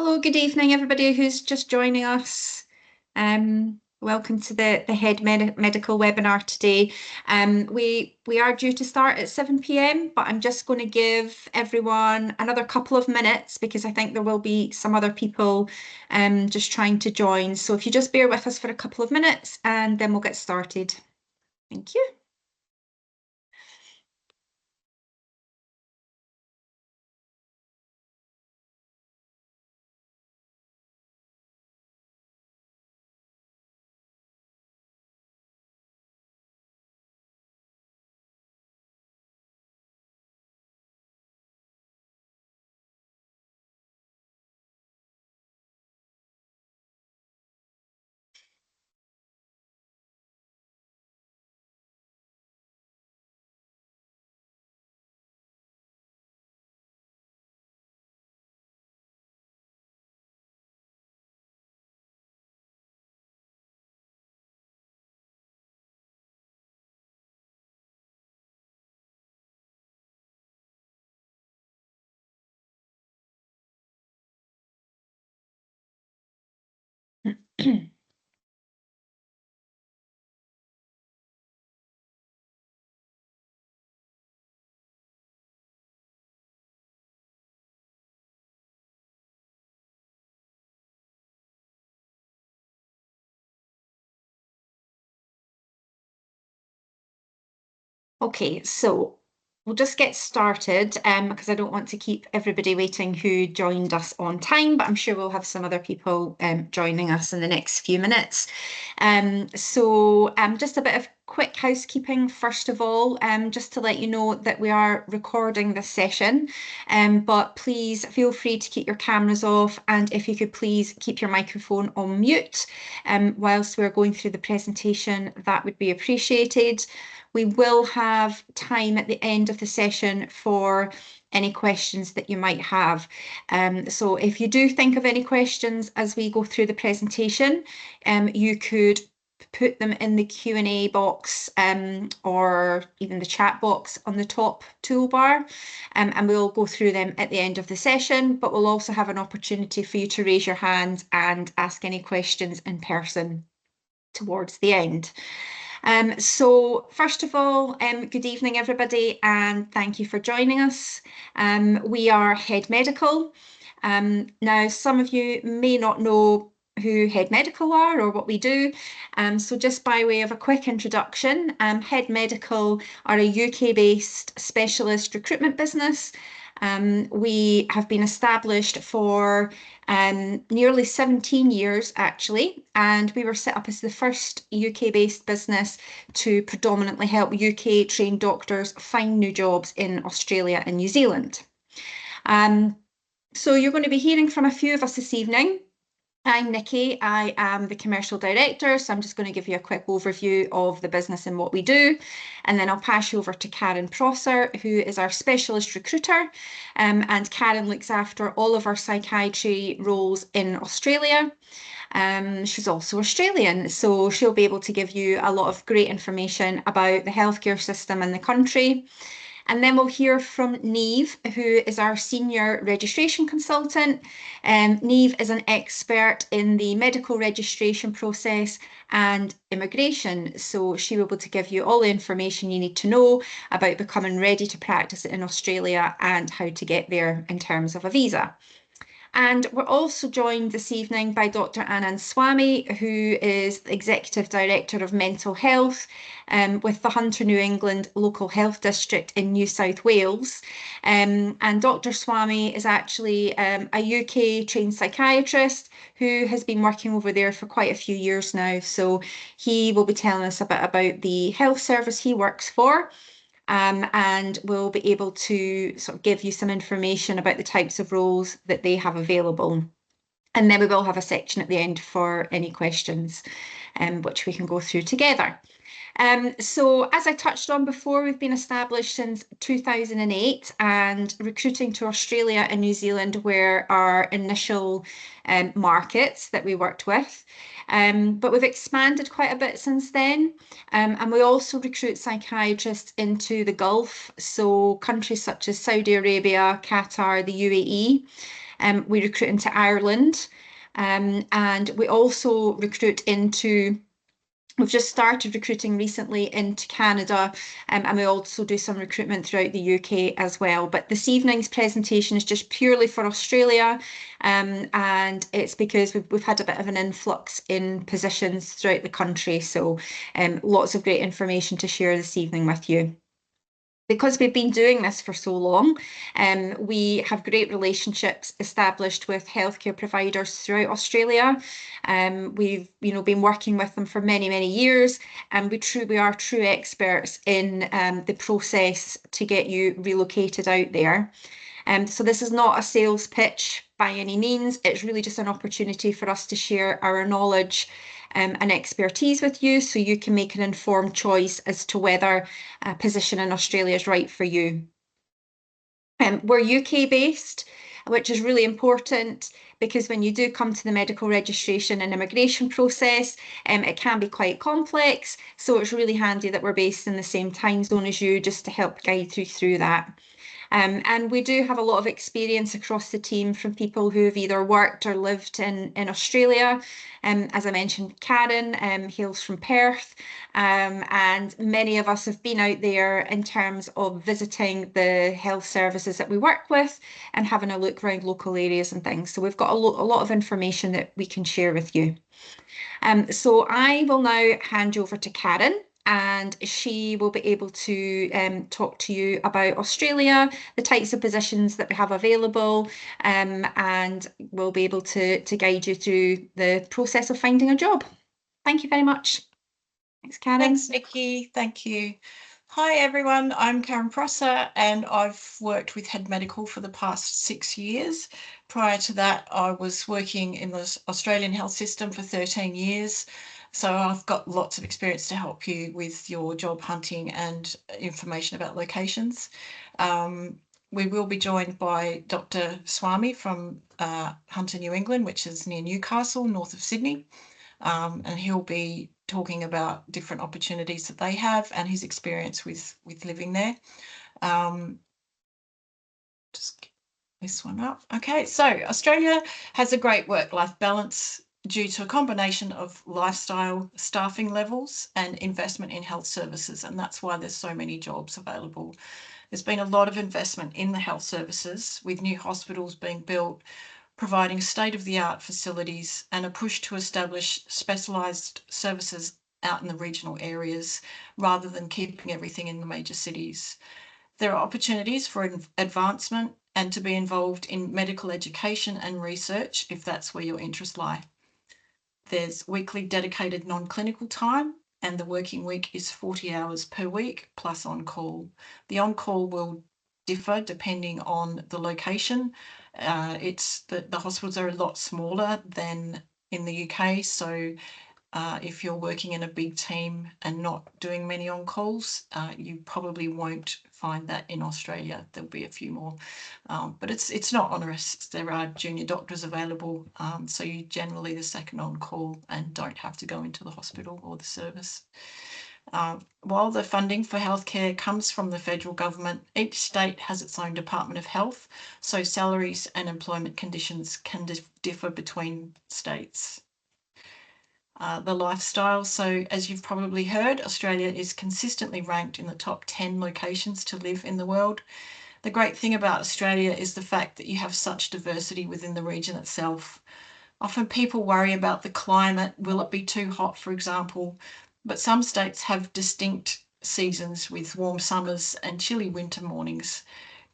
Hello, good evening, everybody who's just joining us. Welcome to the Head Medical webinar today. We are due to start at 7 p.m, but I'm just going to give everyone another couple of minutes because I think there will be some other people just trying to join. So if you just bear with us for a couple of minutes and then we'll get started. Thank you. Okay, so we'll just get started because I don't want to keep everybody waiting who joined us on time, but I'm sure we'll have some other people joining us in the next few minutes. Just a bit of quick housekeeping first of all, just to let you know that we are recording this session, but please feel free to keep your cameras off, and if you could please keep your microphone on mute whilst we're going through the presentation, that would be appreciated. We will have time at the end of the session for any questions that you might have. So if you do think of any questions as we go through the presentation, you could put them in the Q&A box or even the chat box on the top toolbar, and we'll go through them at the end of the session, but we'll also have an opportunity for you to raise your hand and ask any questions in person towards the end. So first of all, good evening, everybody, and thank you for joining us. We are Head Medical. Now, some of you may not know who Head Medical are or what we do. So just by way of a quick introduction, Head Medical are a UK-based specialist recruitment business. We have been established for nearly 17 years, actually, and we were set up as the first UK-based business to predominantly help UK-trained doctors find new jobs in Australia and New Zealand. So you're going to be hearing from a few of us this evening. I'm Nikki, I am the Commercial Director, so I'm just going to give you a quick overview of the business and what we do, and then I'll pass you over to Karen Prosser, who is our Specialist Recruiter, and Karen looks after all of our psychiatry roles in Australia. She's also Australian, so she'll be able to give you a lot of great information about the healthcare system in the country. And then we'll hear from Niamh, who is our Senior Registration Consultant. Niamh is an expert in the medical registration process and immigration, so she'll be able to give you all the information you need to know about becoming ready to practice in Australia and how to get there in terms of a visa. And we're also joined this evening by Dr. Anand Swami, who is the Executive Director of Mental Health with the Hunter New England Local Health District in New South Wales. And Dr. Swami is actually a UK trained psychiatrist who has been working over there for quite a few years now. So he will be telling us a bit about the health service he works for. And we'll be able to sort of give you some information about the types of roles that they have available. And then we will have a section at the end for any questions, which we can go through together. So as I touched on before, we've been established since 2008, and recruiting to Australia and New Zealand were our initial markets that we worked with. But we've expanded quite a bit since then. And we also recruit psychiatrists into the Gulf, so countries such as Saudi Arabia, Qatar, the UAE. We recruit into Ireland, and we also recruit into. We've just started recruiting recently into Canada, and we also do some recruitment throughout the UK as well. But this evening's presentation is just purely for Australia, and it's because we've had a bit of an influx in positions throughout the country. So lots of great information to share this evening with you. Because we've been doing this for so long, we have great relationships established with healthcare providers throughout Australia. We've, been working with them for many, many years, and we are true experts in the process to get you relocated out there. So this is not a sales pitch by any means. It's really just an opportunity for us to share our knowledge and expertise with you so you can make an informed choice as to whether a position in Australia is right for you. We're UK based, which is really important because when you do come to the medical registration and immigration process, it can be quite complex. So it's really handy that we're based in the same time zone as you, just to help guide you through that. And we do have a lot of experience across the team from people who have either worked or lived in Australia. As I mentioned, Karen hails from Perth, and many of us have been out there in terms of visiting the health services that we work with and having a look around local areas and things. So we've got a lot of information that we can share with you. So I will now hand you over to Karen, and she will be able to talk to you about Australia, the types of positions that we have available, and we'll be able to guide you through the process of finding a job. Thank you very much. Thanks, Karen. Thanks, Nikki. Thank you. Hi, everyone. I'm Karen Prosser, and I've worked with Head Medical for the past 6 years. Prior to that, I was working in the Australian health system for 13 years. So I've got lots of experience to help you with your job hunting and information about locations. We will be joined by Dr. Swami from Hunter, New England, which is near Newcastle, north of Sydney. And he'll be talking about different opportunities that they have and his experience with living there. Just get this one up. Okay, so Australia has a great work-life balance due to a combination of lifestyle, staffing levels and investment in health services, and that's why there's so many jobs available. There's been a lot of investment in the health services, with new hospitals being built, providing state-of-the-art facilities and a push to establish specialised services out in the regional areas rather than keeping everything in the major cities. There are opportunities for advancement and to be involved in medical education and research if that's where your interests lie. There's weekly dedicated non-clinical time, and the working week is 40 hours per week plus on-call. The on-call will differ depending on the location. The hospitals are a lot smaller than in the UK, so if you're working in a big team and not doing many on-calls, you probably won't find that in Australia. There'll be a few more, but it's not onerous. There are junior doctors available, so you generally the second on-call and don't have to go into the hospital or the service. While the funding for healthcare comes from the federal government, each state has its own Department of Health, so salaries and employment conditions can differ between states. The lifestyle. So as you've probably heard, Australia is consistently ranked in the top 10 locations to live in the world. The great thing about Australia is the fact that you have such diversity within the region itself. Often people worry about the climate. Will it be too hot, for example? But some states have distinct seasons with warm summers and chilly winter mornings.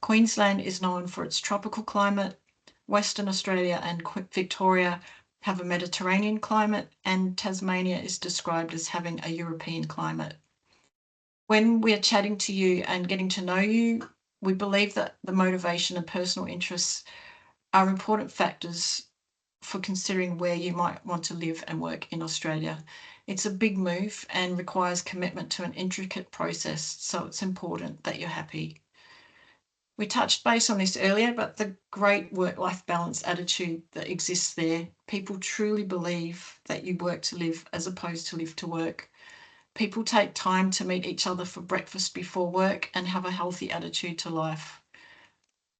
Queensland is known for its tropical climate. Western Australia and Victoria have a Mediterranean climate, and Tasmania is described as having a European climate. When we're chatting to you and getting to know you, we believe that the motivation and personal interests are important factors for considering where you might want to live and work in Australia. It's a big move and requires commitment to an intricate process, so it's important that you're happy. We touched base on this earlier, but the great work-life balance attitude that exists there, people truly believe that you work to live as opposed to live to work. People take time to meet each other for breakfast before work and have a healthy attitude to life.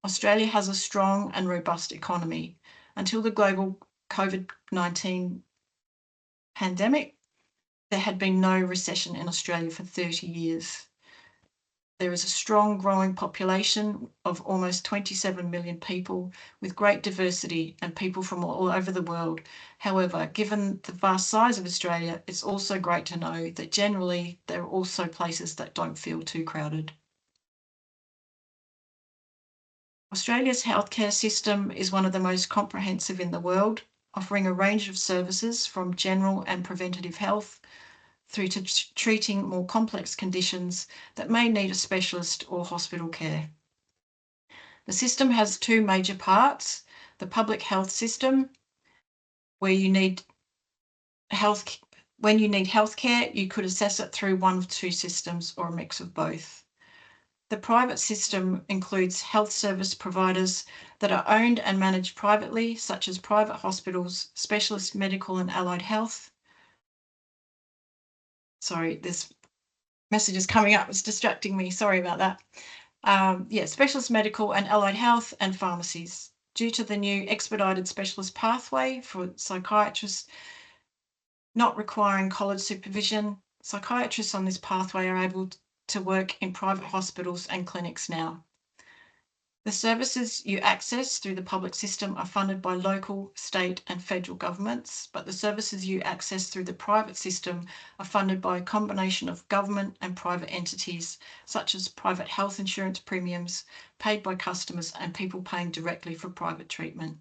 Australia has a strong and robust economy. Until the global COVID-19 pandemic, there had been no recession in Australia for 30 years. There is a strong growing population of almost 27 million people with great diversity and people from all over the world. However, given the vast size of Australia, it's also great to know that generally there are also places that don't feel too crowded. Australia's healthcare system is one of the most comprehensive in the world, offering a range of services from general and preventative health through to treating more complex conditions that may need a specialist or hospital care. The system has two major parts: the public health system, where you need when you need healthcare, you could assess it through one of two systems or a mix of both. The private system includes health service providers that are owned and managed privately, such as private hospitals, specialist medical and allied health. Sorry, this message is coming up. It's distracting me. Sorry about that. Specialist medical and allied health and pharmacies. Due to the new expedited specialist pathway for psychiatrists not requiring college supervision, psychiatrists on this pathway are able to work in private hospitals and clinics now. The services you access through the public system are funded by local, state and federal governments, but the services you access through the private system are funded by a combination of government and private entities, such as private health insurance premiums paid by customers and people paying directly for private treatment.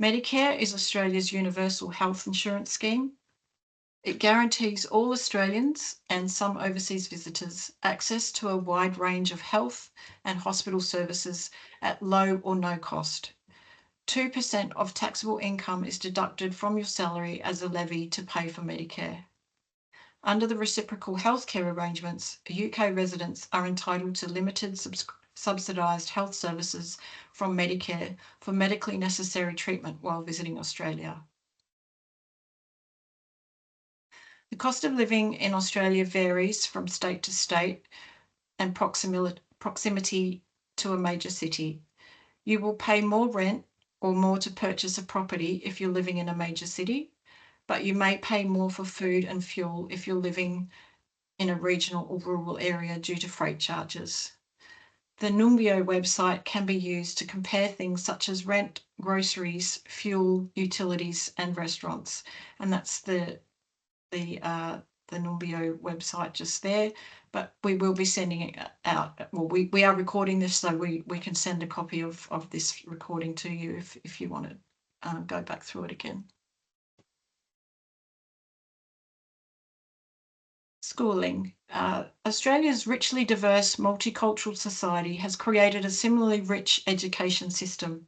Medicare is Australia's universal health insurance scheme. It guarantees all Australians and some overseas visitors access to a wide range of health and hospital services at low or no cost. 2% of taxable income is deducted from your salary as a levy to pay for Medicare. Under the reciprocal healthcare arrangements, UK residents are entitled to limited subsidised health services from Medicare for medically necessary treatment while visiting Australia. The cost of living in Australia varies from state to state and proximity to a major city. You will pay more rent or more to purchase a property if you're living in a major city, but you may pay more for food and fuel if you're living in a regional or rural area due to freight charges. The Numbeo website can be used to compare things such as rent, groceries, fuel, utilities, and restaurants, and that's the Numbeo website just there, but we will be sending it out. Well, we are recording this, so we can send a copy of this recording to you if you want to go back through it again. Schooling. Australia's richly diverse multicultural society has created a similarly rich education system.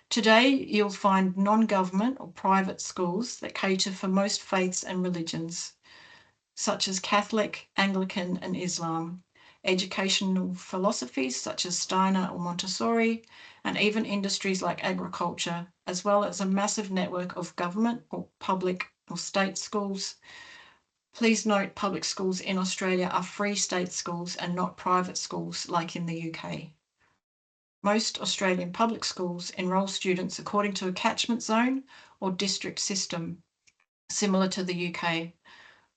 Today, you'll find non-government or private schools that cater for most faiths and religions, such as Catholic, Anglican and Islam, educational philosophies such as Steiner or Montessori, and even industries like agriculture, as well as a massive network of government or public or state schools. Please note public schools in Australia are free state schools and not private schools like in the UK. Most Australian public schools enrol students according to a catchment zone or district system, similar to the UK.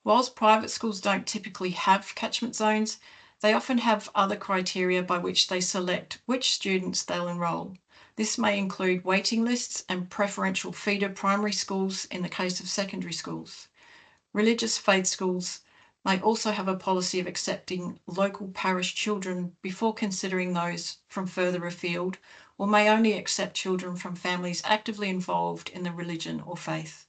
Whilst private schools don't typically have catchment zones, they often have other criteria by which they select which students they'll enrol. This may include waiting lists and preferential feeder primary schools in the case of secondary schools. Religious faith schools may also have a policy of accepting local parish children before considering those from further afield, or may only accept children from families actively involved in the religion or faith.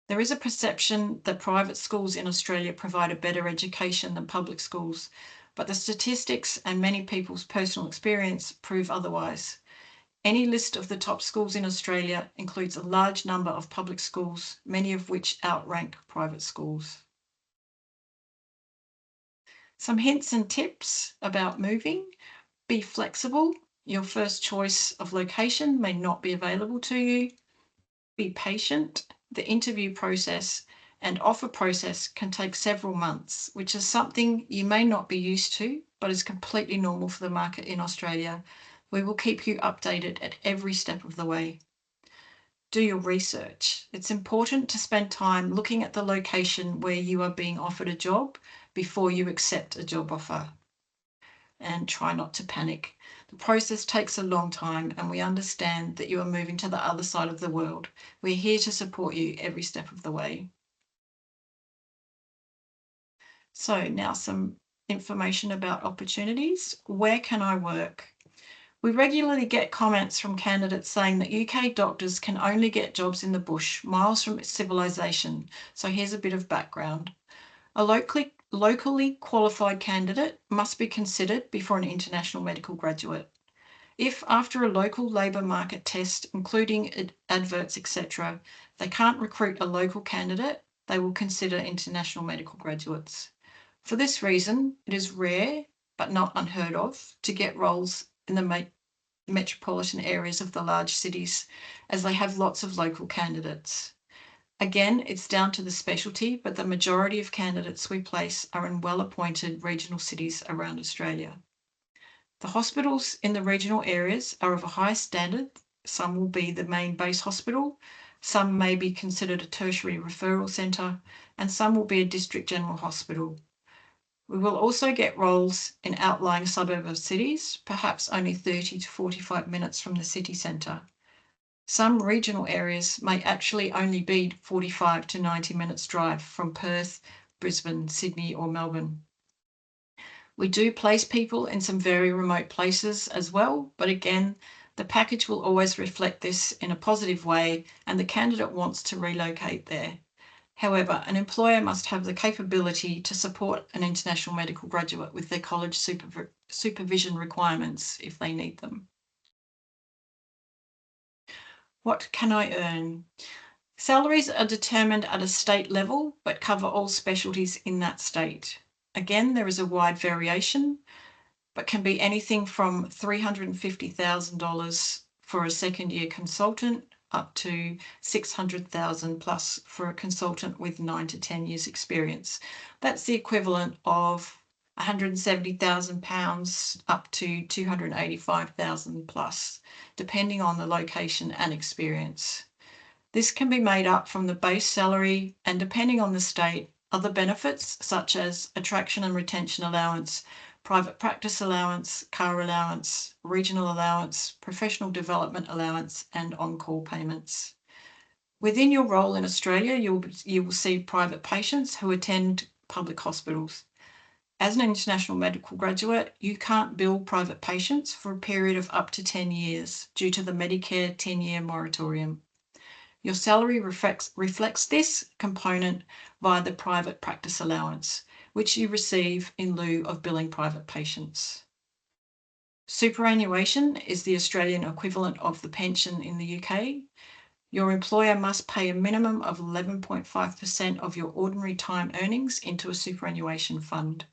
There is a perception that private schools in Australia provide a better education than public schools, but the statistics and many people's personal experience prove otherwise. Any list of the top schools in Australia includes a large number of public schools, many of which outrank private schools. Some hints and tips about moving. Be flexible. Your first choice of location may not be available to you. Be patient. The interview process and offer process can take several months, which is something you may not be used to, but is completely normal for the market in Australia. We will keep you updated at every step of the way. Do your research. It's important to spend time looking at the location where you are being offered a job before you accept a job offer. And try not to panic. The process takes a long time, and we understand that you are moving to the other side of the world. We're here to support you every step of the way. So now some information about opportunities. Where can I work? We regularly get comments from candidates saying that UK doctors can only get jobs in the bush, miles from civilization. So here's a bit of background. A locally qualified candidate must be considered before an international medical graduate. If after a local labour market test, including adverts, etc., they can't recruit a local candidate, they will consider international medical graduates. For this reason, it is rare, but not unheard of, to get roles in the metropolitan areas of the large cities, as they have lots of local candidates. Again, it's down to the specialty, but the majority of candidates we place are in well-appointed regional cities around Australia. The hospitals in the regional areas are of a high standard. Some will be the main base hospital, some may be considered a tertiary referral centre, and some will be a district general hospital. We will also get roles in outlying suburb of cities, perhaps only 30 to 45 minutes from the city centre. Some regional areas may actually only be 45 to 90 minutes drive from Perth, Brisbane, Sydney or Melbourne. We do place people in some very remote places as well, but again, the package will always reflect this in a positive way and the candidate wants to relocate there. However, an employer must have the capability to support an international medical graduate with their college supervision requirements if they need them. What can I earn? Salaries are determined at a state level, but cover all specialties in that state. Again, there is a wide variation, but can be anything from $350,000 for a second-year consultant up to $600,000 plus for a consultant with 9 to 10 years experience. That's the equivalent of £170,000 up to $285,000 plus, depending on the location and experience. This can be made up from the base salary and, depending on the state, other benefits such as attraction and retention allowance, private practice allowance, car allowance, regional allowance, professional development allowance, and on-call payments. Within your role in Australia, you will see private patients who attend public hospitals. As an international medical graduate, you can't bill private patients for a period of up to 10 years due to the Medicare 10-year moratorium. Your salary reflects this component via the private practice allowance, which you receive in lieu of billing private patients. Superannuation is the Australian equivalent of the pension in the UK. Your employer must pay a minimum of 11.5% of your ordinary time earnings into a superannuation fund.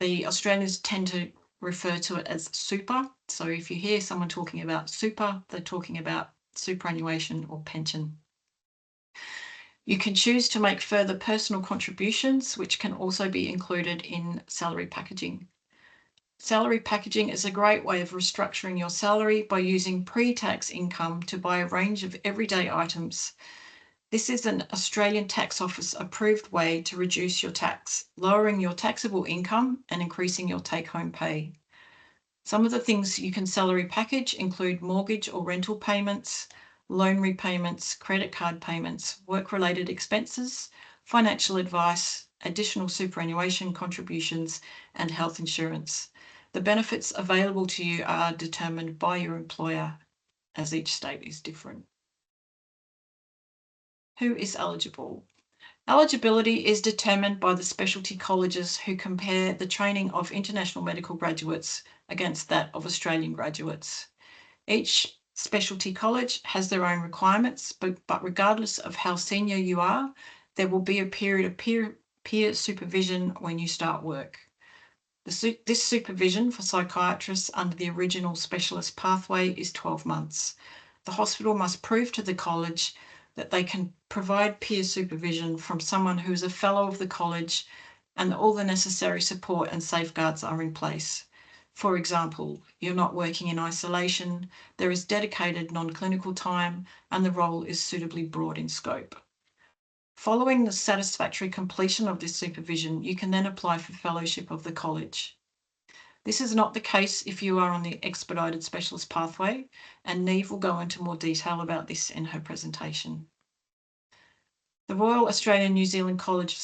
The Australians tend to refer to it as super. So if you hear someone talking about super, they're talking about superannuation or pension. You can choose to make further personal contributions, which can also be included in salary packaging. Salary packaging is a great way of restructuring your salary by using pre-tax income to buy a range of everyday items. This is an Australian Tax Office approved way to reduce your tax, lowering your taxable income and increasing your take-home pay. Some of the things you can salary package include mortgage or rental payments, loan repayments, credit card payments, work-related expenses, financial advice, additional superannuation contributions, and health insurance. The benefits available to you are determined by your employer, as each state is different. Who is eligible? Eligibility is determined by the specialty colleges who compare the training of international medical graduates against that of Australian graduates. Each specialty college has their own requirements, but regardless of how senior you are, there will be a period of peer supervision when you start work. This supervision for psychiatrists under the original specialist pathway is 12 months. The hospital must prove to the college that they can provide peer supervision from someone who is a fellow of the college and all the necessary support and safeguards are in place. For example, you're not working in isolation, there is dedicated non-clinical time, and the role is suitably broad in scope. Following the satisfactory completion of this supervision, you can then apply for fellowship of the college. This is not the case if you are on the expedited specialist pathway, and Neve will go into more detail about this in her presentation. The Royal Australian New Zealand College of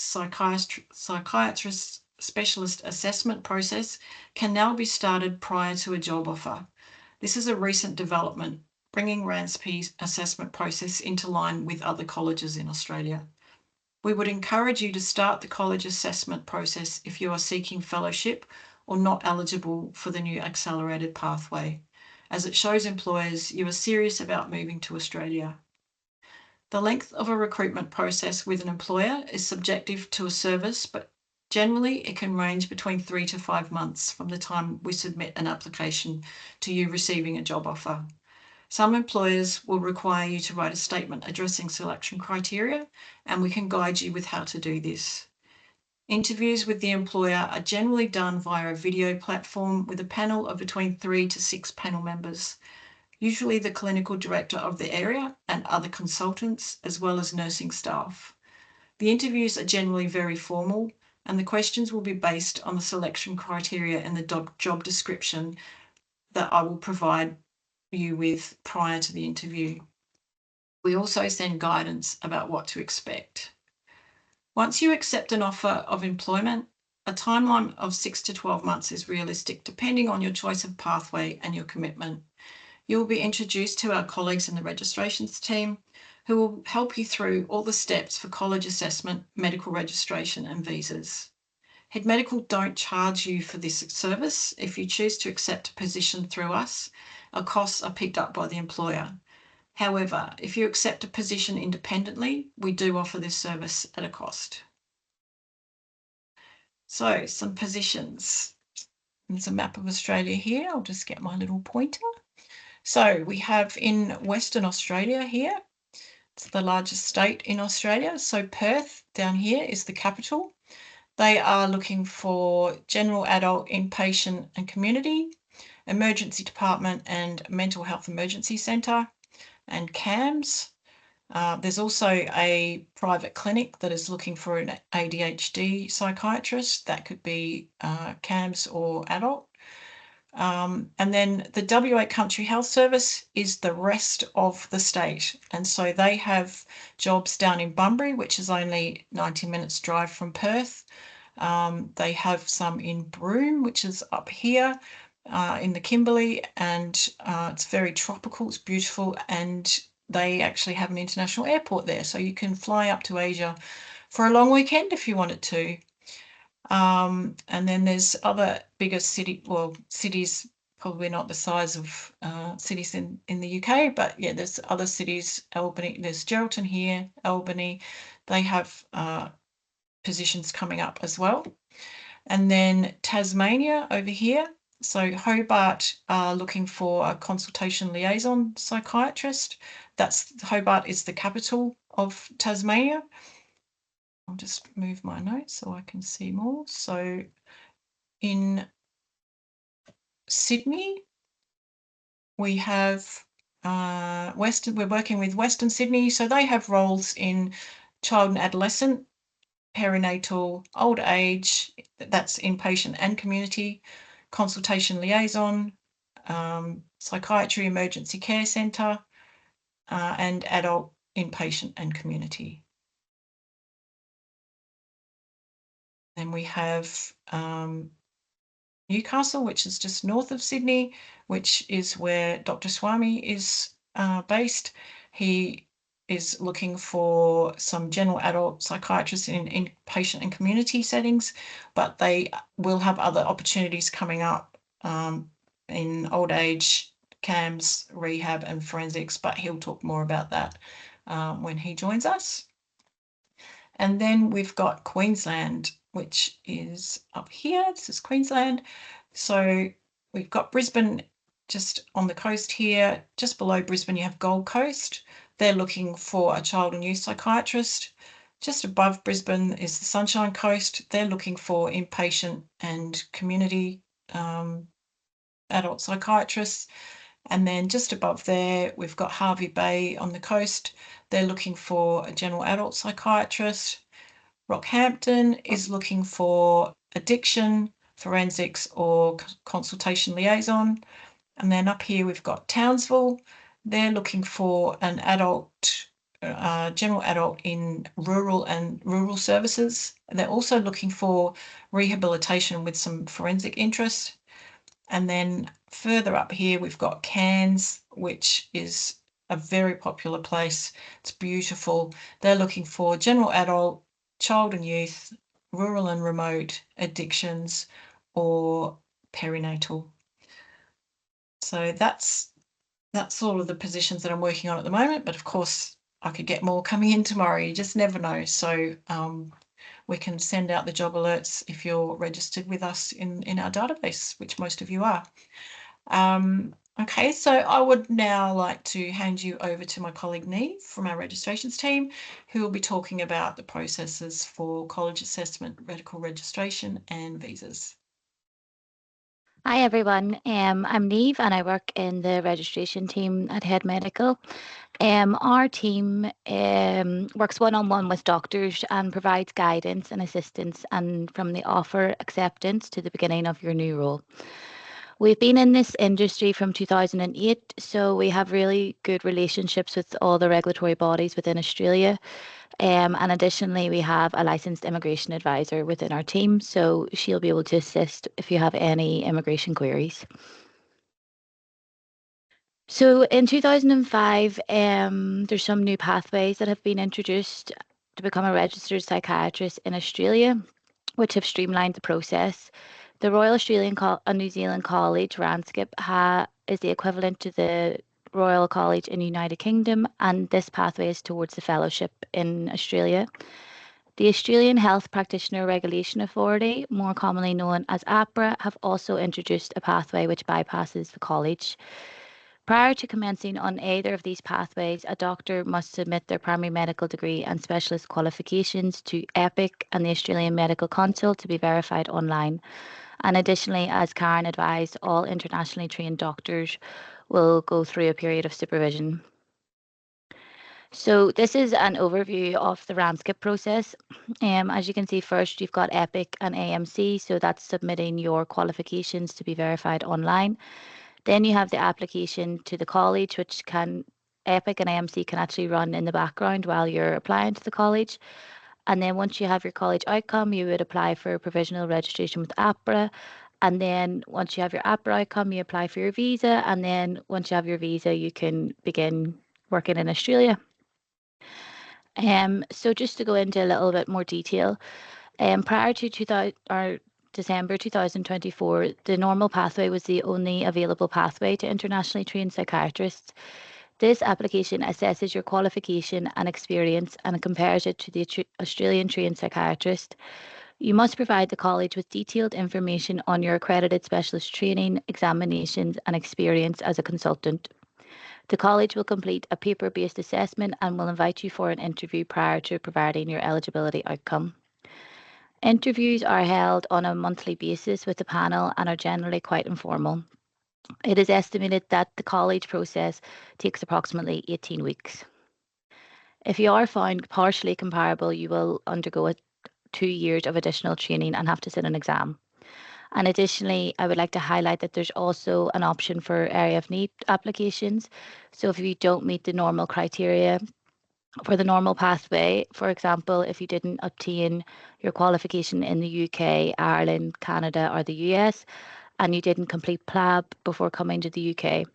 Psychiatrists Specialist Assessment Process can now be started prior to a job offer. This is a recent development, bringing RANSP's assessment process into line with other colleges in Australia. We would encourage you to start the college assessment process if you are seeking fellowship or not eligible for the new accelerated pathway, as it shows employers you are serious about moving to Australia. The length of a recruitment process with an employer is subjective to a service, but generally it can range between 3 to 5 months from the time we submit an application to you receiving a job offer. Some employers will require you to write a statement addressing selection criteria, and we can guide you with how to do this. Interviews with the employer are generally done via a video platform with a panel of between 3 to 6 panel members, usually the clinical director of the area and other consultants, as well as nursing staff. The interviews are generally very formal, and the questions will be based on the selection criteria in the job description that I will provide you with prior to the interview. We also send guidance about what to expect. Once you accept an offer of employment, a timeline of 6 to 12 months is realistic, depending on your choice of pathway and your commitment. You will be introduced to our colleagues in the registrations team, who will help you through all the steps for college assessment, medical registration, and visas. Head Medical don't charge you for this service. If you choose to accept a position through us, our costs are picked up by the employer. However, if you accept a position independently, we do offer this service at a cost. So, some positions. There's a map of Australia here. I'll just get my little pointer. So we have in Western Australia here, it's the largest state in Australia. So Perth down here is the capital. They are looking for general adult, inpatient and community, emergency department and mental health emergency centre, and CAMS. There's also a private clinic that is looking for an ADHD psychiatrist. That could be CAMS or adult. And then the WA Country Health Service is the rest of the state. And so they have jobs down in Bunbury, which is only 90 minutes drive from Perth. They have some in Broome, which is up here in the Kimberley, and it's very tropical, it's beautiful, and they actually have an international airport there. So you can fly up to Asia for a long weekend if you wanted to. And then there's other bigger cities, probably not the size of cities in the UK, but yeah, there's other cities, Albany, there's Geraldton here, Albany, they have positions coming up as well. And then Tasmania over here, so Hobart are looking for a consultation liaison psychiatrist. Hobart is the capital of Tasmania. I'll just move my notes so I can see more. So in Sydney, we have we're working with Western Sydney. So they have roles in child and adolescent, perinatal, old age, that's inpatient and community, consultation liaison, psychiatry emergency care centre, and adult, inpatient and community. Then we have Newcastle, which is just north of Sydney, which is where Dr. Swami is based. He is looking for some general adult psychiatrists in inpatient and community settings, but they will have other opportunities coming up in old age, CAMS, rehab and forensics, but he'll talk more about that when he joins us. And then we've got Queensland, which is up here. This is Queensland. So we've got Brisbane just on the coast here. Just below Brisbane, you have Gold Coast. They're looking for a child and youth psychiatrist. Just above Brisbane is the Sunshine Coast. They're looking for inpatient and community adult psychiatrists. And then just above there, we've got Hervey Bay on the coast. They're looking for a general adult psychiatrist. Rockhampton is looking for addiction, forensics, or consultation liaison. And then up here, we've got Townsville. They're looking for an adult, general adult in rural services. They're also looking for rehabilitation with some forensic interest. And then further up here, we've got Cairns, which is a very popular place. It's beautiful. They're looking for general adult, child and youth, rural and remote addictions, or perinatal. So that's all of the positions that I'm working on at the moment. But of course, I could get more coming in tomorrow. You just never know. So we can send out the job alerts if you're registered with us in our database, which most of you are. Okay, so I would now like to hand you over to my colleague Neve from our registrations team, who will be talking about the processes for college assessment, medical registration and visas. Hi everyone, I'm Neve and I work in the registration team at Head Medical. Our team works one-on-one with doctors and provides guidance and assistance and from the offer acceptance to the beginning of your new role. We've been in this industry from 2008, so we have really good relationships with all the regulatory bodies within Australia. And additionally, we have a licensed immigration advisor within our team, so she'll be able to assist if you have any immigration queries. So in 2005, there's some new pathways that have been introduced to become a registered psychiatrist in Australia, which have streamlined the process. The Royal Australian and New Zealand College, RANSCIP, is the equivalent to the Royal College in the United Kingdom, and this pathway is towards the fellowship in Australia. The Australian Health Practitioner Regulation Authority, more commonly known as APRA, have also introduced a pathway which bypasses the college. Prior to commencing on either of these pathways, a doctor must submit their primary medical degree and specialist qualifications to EPIC and the Australian Medical Council to be verified online. And additionally, as Karen advised, all internationally trained doctors will go through a period of supervision. So this is an overview of the RANSCIP process. As you can see, first you've got EPIC and AMC, so that's submitting your qualifications to be verified online. Then you have the application to the college, which EPIC and AMC can actually run in the background while you're applying to the college. And then once you have your college outcome, you would apply for provisional registration with APRA. And then once you have your APRA outcome, you apply for your visa. And then once you have your visa, you can begin working in Australia. So just to go into a little bit more detail, prior to December 2024, the normal pathway was the only available pathway to internationally trained psychiatrists. This application assesses your qualification and experience and compares it to the Australian trained psychiatrist. You must provide the college with detailed information on your accredited specialist training, examinations, and experience as a consultant. The college will complete a paper-based assessment and will invite you for an interview prior to providing your eligibility outcome. Interviews are held on a monthly basis with the panel and are generally quite informal. It is estimated that the college process takes approximately 18 weeks. If you are found partially comparable, you will undergo 2 years of additional training and have to sit an exam. And additionally, I would like to highlight that there's also an option for area of need applications. So if you don't meet the normal criteria for the normal pathway, for example, if you didn't obtain your qualification in the UK, Ireland, Canada, or the US, and you didn't complete PLAB before coming to the UK,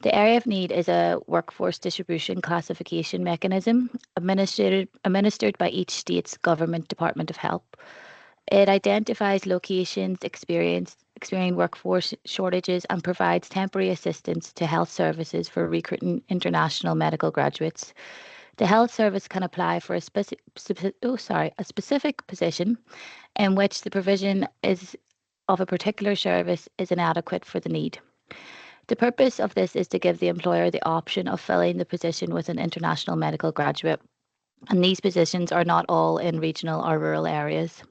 the area of need is a workforce distribution classification mechanism administered by each state's government Department of Health. It identifies locations experiencing workforce shortages and provides temporary assistance to health services for recruiting international medical graduates. The health service can apply for a specific position in which the provision of a particular service is inadequate for the need. The purpose of this is to give the employer the option of filling the position with an international medical graduate, and these positions are not all in regional or rural areas.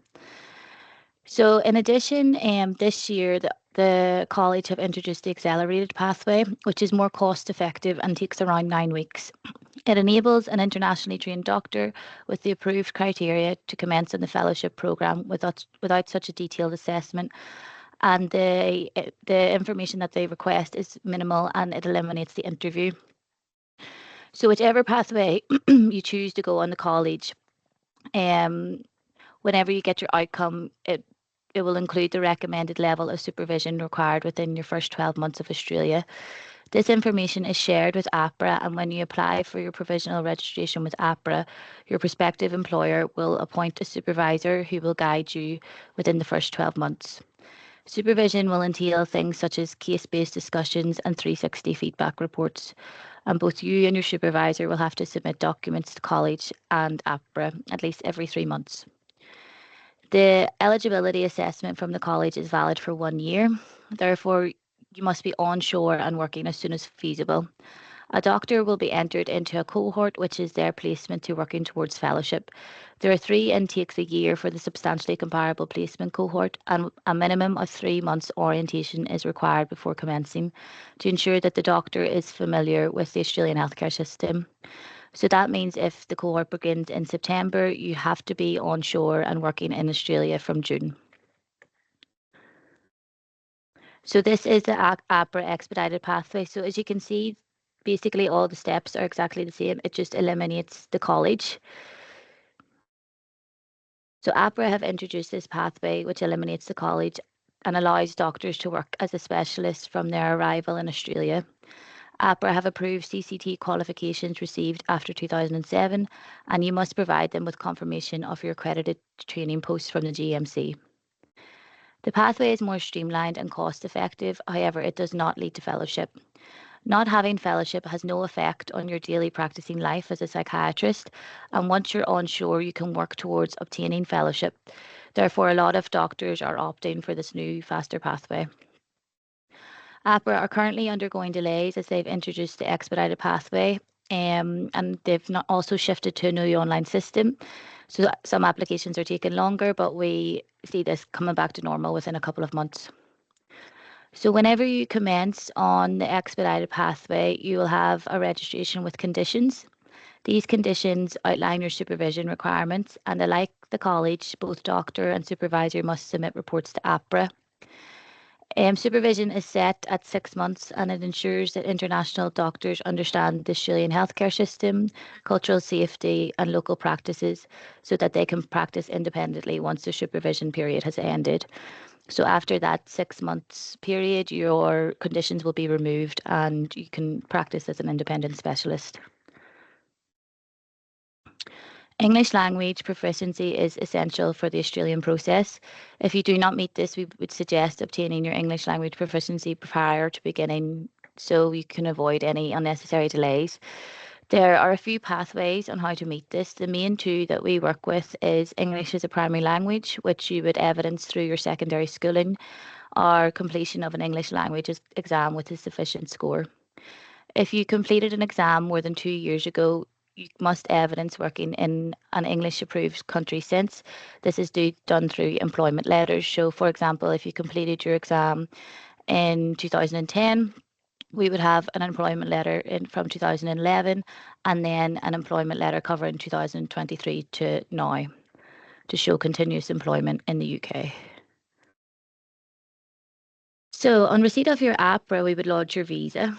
So in addition, this year, the college have introduced the accelerated pathway, which is more cost effective and takes around 9 weeks. It enables an internationally trained doctor with the approved criteria to commence on the fellowship programme without such a detailed assessment, and the information that they request is minimal and it eliminates the interview. So whichever pathway you choose to go on the college, whenever you get your outcome, it will include the recommended level of supervision required within your first 12 months of Australia. This information is shared with APRA, and when you apply for your provisional registration with APRA, your prospective employer will appoint a supervisor who will guide you within the first 12 months. Supervision will entail things such as case-based discussions and 360 feedback reports, and both you and your supervisor will have to submit documents to college and APRA at least every 3 months. The eligibility assessment from the college is valid for 1 year. Therefore, you must be onshore and working as soon as feasible. A doctor will be entered into a cohort, which is their placement to working towards fellowship. There are 3 intakes a year for the substantially comparable placement cohort, and a minimum of 3 months orientation is required before commencing to ensure that the doctor is familiar with the Australian healthcare system. So that means if the cohort begins in September, you have to be onshore and working in Australia from June. So this is the APRA expedited pathway. So as you can see, basically all the steps are exactly the same. It just eliminates the college. So APRA have introduced this pathway, which eliminates the college and allows doctors to work as a specialist from their arrival in Australia. APRA have approved CCT qualifications received after 2007, and you must provide them with confirmation of your accredited training posts from the GMC. The pathway is more streamlined and cost effective, however, it does not lead to fellowship. Not having fellowship has no effect on your daily practicing life as a psychiatrist, and once you're onshore, you can work towards obtaining fellowship. Therefore, a lot of doctors are opting for this new, faster pathway. APRA are currently undergoing delays as they've introduced the expedited pathway, and they've not also shifted to a new online system. So some applications are taking longer, but we see this coming back to normal within a couple of months. So whenever you commence on the expedited pathway, you will have a registration with conditions. These conditions outline your supervision requirements, and like the college, both doctor and supervisor must submit reports to APRA. Supervision is set at 6 months, and it ensures that international doctors understand the Australian healthcare system, cultural safety and local practices so that they can practice independently once the supervision period has ended. So after that 6 months period, your conditions will be removed and you can practice as an independent specialist. English language proficiency is essential for the Australian process. If you do not meet this, we would suggest obtaining your English language proficiency prior to beginning so you can avoid any unnecessary delays. There are a few pathways on how to meet this. The main 2 that we work with is English as a primary language, which you would evidence through your secondary schooling, or completion of an English language exam with a sufficient score. If you completed an exam more than 2 years ago, you must evidence working in an English approved country since. This is done through employment letters. So for example, if you completed your exam in 2010, we would have an employment letter from 2011 and then an employment letter covering 2023 to now to show continuous employment in the UK. So on receipt of your APRA, we would lodge your visa.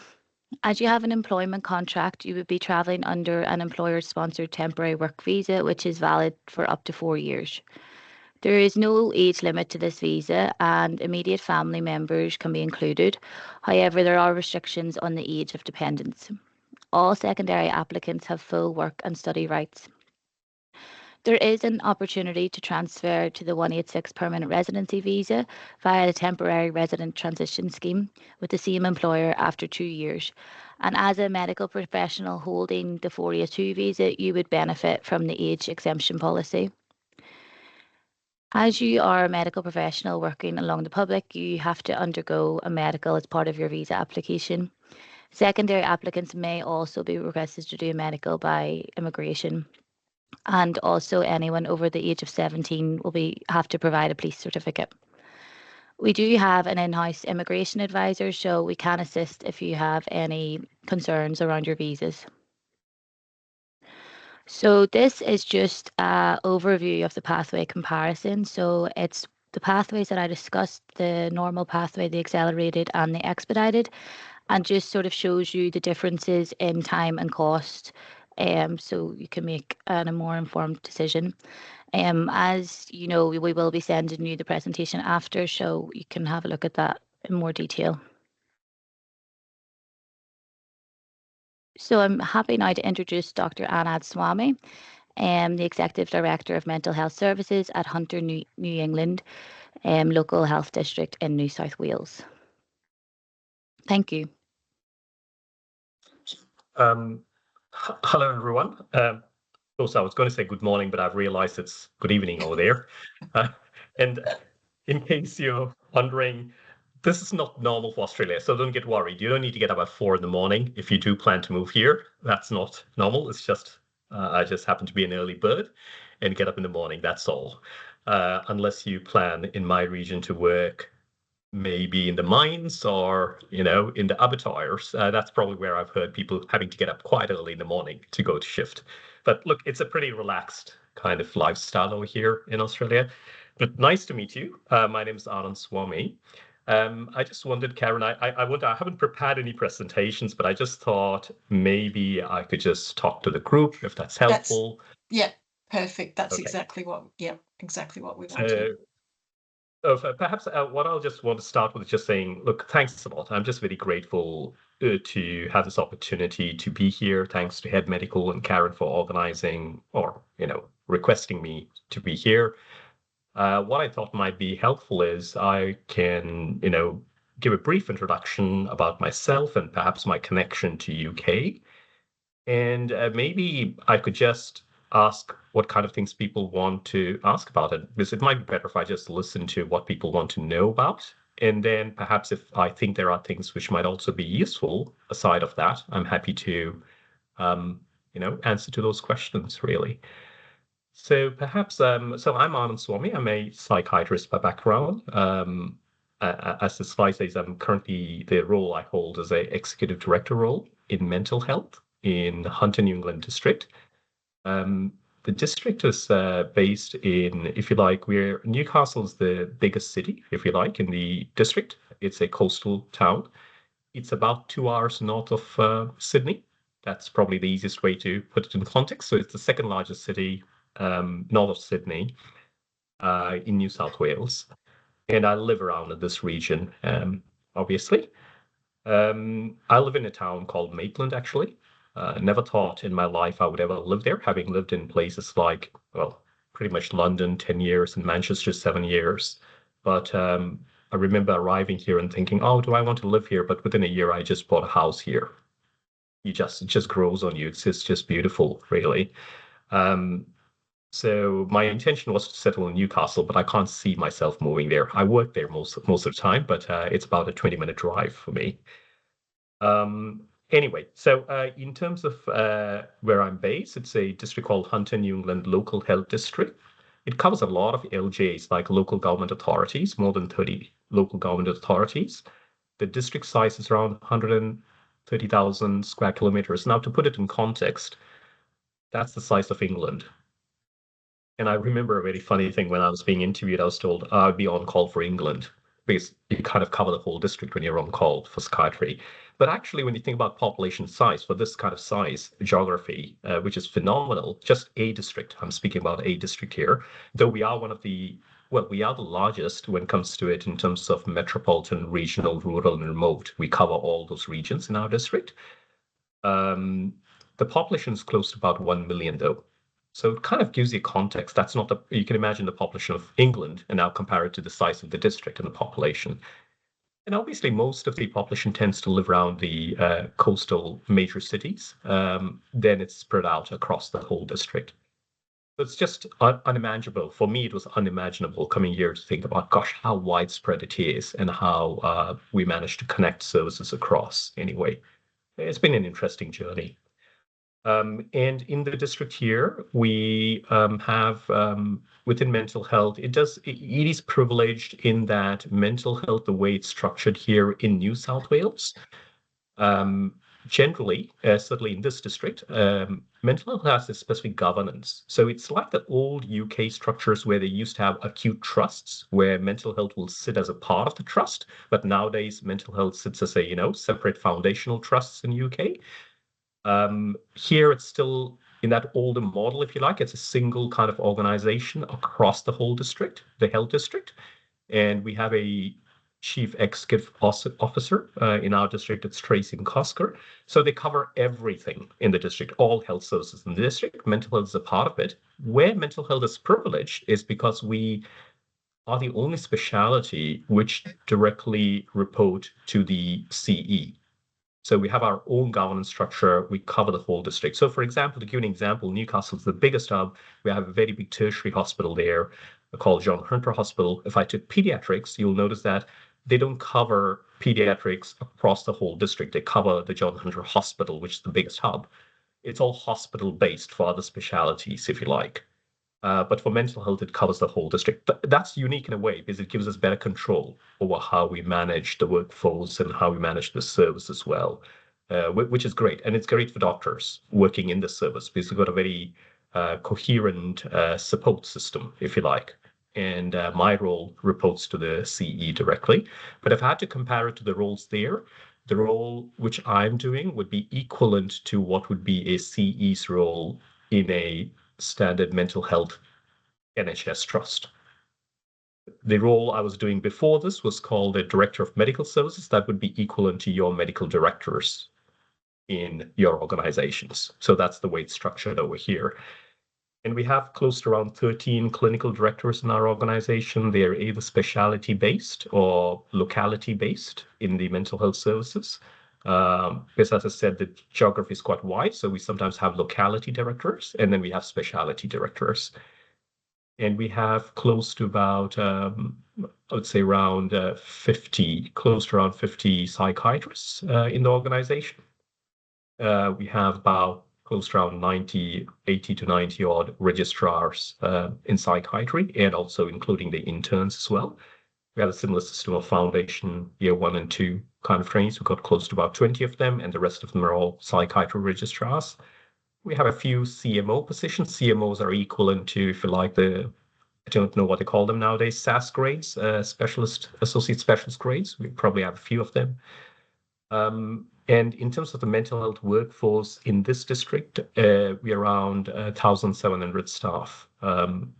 As you have an employment contract, you would be travelling under an employer-sponsored temporary work visa, which is valid for up to 4 years. There is no age limit to this visa and immediate family members can be included. However, there are restrictions on the age of dependents. All secondary applicants have full work and study rights. There is an opportunity to transfer to the 186 permanent residency visa via the temporary resident transition scheme with the same employer after 2 years. And as a medical professional holding the 482 visa, you would benefit from the age exemption policy. As you are a medical professional working along the public, you have to undergo a medical as part of your visa application. Secondary applicants may also be requested to do a medical by immigration. And also anyone over the age of 17 will have to provide a police certificate. We do have an in-house immigration advisor, so we can assist if you have any concerns around your visas. So this is just an overview of the pathway comparison. So it's the pathways that I discussed, the normal pathway, the accelerated and the expedited, and just sort of shows you the differences in time and cost, so you can make a more informed decision. As you know, we will be sending you the presentation after, so you can have a look at that in more detail. So I'm happy now to introduce Dr. Anand Swami, the Executive Director of Mental Health Services at Hunter, New England, local health district in New South Wales. Thank you. Hello, everyone. Also, I was going to say good morning, but I've realized it's good evening over there. And in case you're wondering, this is not normal for Australia, so don't get worried. You don't need to get up at 4 a.m. if you do plan to move here. That's not normal. It's just I just happen to be an early bird and get up in the morning. That's all. Unless you plan in my region to work maybe in the mines or, in the abattoirs. That's probably where I've heard people having to get up quite early in the morning to go to shift. But look, it's a pretty relaxed kind of lifestyle over here in Australia. But nice to meet you. My name is Anand Swami. I just wondered, Karen, I haven't prepared any presentations, but I just thought maybe I could just talk to the group if that's helpful. Perfect. That's Okay. exactly what we wanted. Perhaps what I'll just want to start with is just saying, look, thanks a lot. I'm just very grateful to have this opportunity to be here. Thanks to Head Medical and Karen for organizing or, requesting me to be here. What I thought might be helpful is I can, give a brief introduction about myself and perhaps my connection to UK. And maybe I could just ask what kind of things people want to ask about it, because it might be better if I just listen to what people want to know about. And then perhaps if I think there are things which might also be useful aside of that, I'm happy to, answer to those questions, really. So perhaps, so I'm Anand Swami. I'm a psychiatrist by background. As the slide says, I'm currently, the role I hold is a executive director role in mental health in Hunter, New England district. The district is based in, if you like, Newcastle's the biggest city, if you like, in the district. It's a coastal town. It's about 2 hours north of Sydney. That's probably the easiest way to put it in context. So it's the second largest city north of Sydney in New South Wales. And I live around in this region, obviously. I live in a town called Maitland, actually. Never thought in my life I would ever live there, having lived in places like, well, pretty much London, 10 years, and Manchester, 7 years. But I remember arriving here and thinking, oh, do I want to live here? But within a year, I just bought a house here. It just grows on you. It's just beautiful, really. So my intention was to settle in Newcastle, but I can't see myself moving there. I work there most of the time, but it's about a 20-minute drive for me. Anyway, so in terms of where I'm based, it's a district called Hunter, New England Local Health District. It covers a lot of LGAs, like local government authorities, more than 30 local government authorities. The district size is around 130,000 square kilometers. Now, to put it in context, that's the size of England. And I remember a very funny thing when I was being interviewed, I was told I'd be on call for England, because you kind of cover the whole district when you're on call for psychiatry. But actually, when you think about population size for this kind of size, geography, which is phenomenal, just a district, I'm speaking about a district here, though we are we are the largest when it comes to it in terms of metropolitan, regional, rural, and remote. We cover all those regions in our district. The population is close to about 1 million, though. So it kind of gives you context. That's not you can imagine the population of England and now compare it to the size of the district and the population. And obviously, most of the population tends to live around the coastal major cities. Then it's spread out across the whole district. So it's just unimaginable. For me, it was unimaginable coming here to think about, gosh, how widespread it is and how we managed to connect services across anyway. It's been an interesting journey. And in the district here, we have within mental health, it is privileged in that mental health, the way it's structured here in New South Wales, generally, certainly in this district, mental health has a specific governance. So it's like the old UK structures where they used to have acute trusts, where mental health will sit as a part of the trust. But nowadays, mental health sits as a, separate foundational trusts in UK. Here, it's still in that older model, if you like. It's a single kind of organization across the whole district, the health district. And we have a chief executive officer in our district. It's Tracy Kosker. So they cover everything in the district, all health services in the district. Mental health is a part of it. Where mental health is privileged is because we are the only specialty which directly report to the CE. So we have our own governance structure. We cover the whole district. So for example, to give an example, Newcastle is the biggest hub. We have a very big tertiary hospital there called John Hunter Hospital. If I took pediatrics, you'll notice that they don't cover pediatrics across the whole district. They cover the John Hunter Hospital, which is the biggest hub. It's all hospital-based for other specialities, if you like. But for mental health, it covers the whole district. That's unique in a way because it gives us better control over how we manage the workforce and how we manage the service as well, which is great. And it's great for doctors working in the service because we've got a very coherent support system, if you like. And my role reports to the CE directly. But if I had to compare it to the roles there, the role which I'm doing would be equivalent to what would be a CE's role in a standard mental health NHS trust. The role I was doing before this was called a director of medical services. That would be equivalent to your medical directors in your organizations. So that's the way it's structured over here. And we have close to around 13 clinical directors in our organization. They're either specialty based or locality based in the mental health services. Because as I said, the geography is quite wide. So we sometimes have locality directors and then we have specialty directors. And we have close to about, I would say around close to around 50 psychiatrists in the organization. We have about close to around 80 to 90 odd registrars in psychiatry and also including the interns as well. We have a similar system of foundation year 1 and 2 kind of trainees. We've got close to about 20 of them, and the rest of them are all psychiatry registrars. We have a few CMO positions. CMOs are equivalent to, if you like, I don't know what they call them nowadays, SAS grades, associate specialist grades. We probably have a few of them. And in terms of the mental health workforce in this district, we're around 1,700 staff,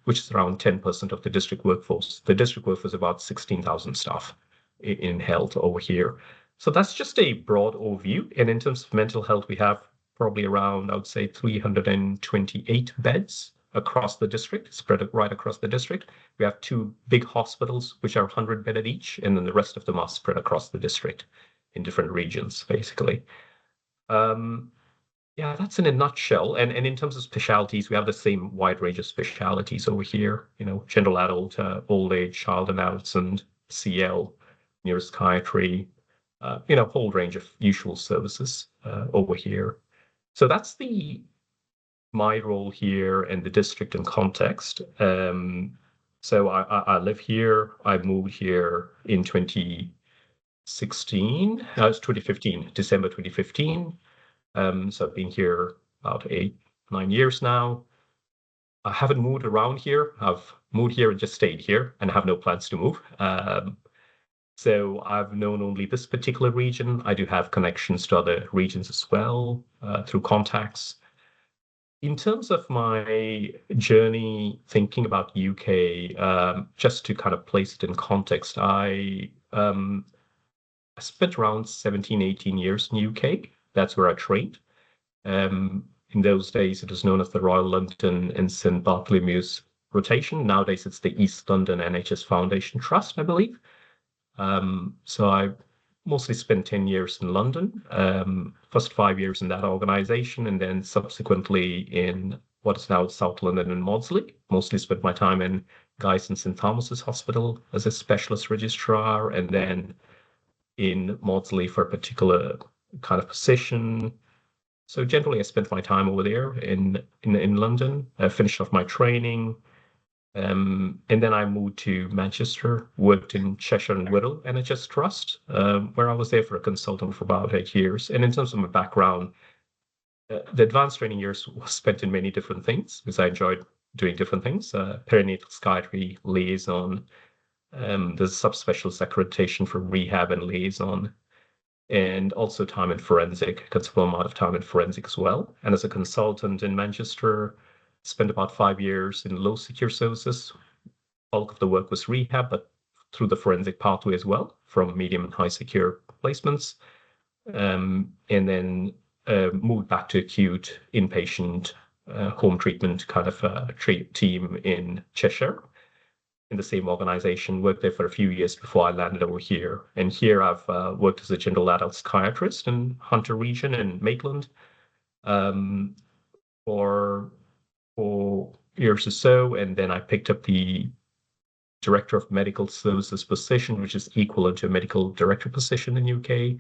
which is around 10% of the district workforce. The district workforce is about 16,000 staff in health over here. So that's just a broad overview. And in terms of mental health, we have probably around, I would say, 328 beds across the district, spread right across the district. We have 2 big hospitals, which are 100 bedded each, and then the rest of them are spread across the district in different regions, basically. Yeah, that's in a nutshell. And in terms of specialties, we have the same wide range of specialties over here, general adult, old age, child and adolescent, CL, neuropsychiatry, whole range of usual services over here. So that's my role here in the district and context. So I live here. I moved here in 2016. No, it's 2015, December 2015. So I've been here about 8-9 years now. I haven't moved around here. I've moved here and just stayed here and have no plans to move. So I've known only this particular region. I do have connections to other regions as well through contacts. In terms of my journey thinking about UK, just to kind of place it in context, I spent around 17-18 years in UK. That's where I trained. In those days, it was known as the Royal London and St Bartholomew's rotation. Nowadays, it's the East London NHS Foundation Trust, I believe. So I mostly spent 10 years in London, first 5 years in that organization, and then subsequently in what is now South London and Maudsley. Mostly spent my time in Guy's and St Thomas's Hospital as a specialist registrar, and then in Maudsley for a particular kind of position. So generally, I spent my time over there in London. I finished off my training, and then I moved to Manchester, worked in Cheshire and Wirral NHS Trust, where I was there for a consultant for about 8 years. And in terms of my background, the advanced training years was spent in many different things because I enjoyed doing different things. Perinatal psychiatry, liaison, there's subspecialist accreditation for rehab and liaison, and also time in forensic, considerable amount of time in forensic as well. And as a consultant in Manchester, spent about 5 years in low secure services. Bulk of the work was rehab, but through the forensic pathway as well, from medium and high secure placements. And then moved back to acute inpatient home treatment kind of team in Cheshire, in the same organization, worked there for a few years before I landed over here. And here I've worked as a general adult psychiatrist in Hunter region in Maitland for 4 years or so. And then I picked up the Director of Medical Services position, which is equivalent to a medical director position in UK,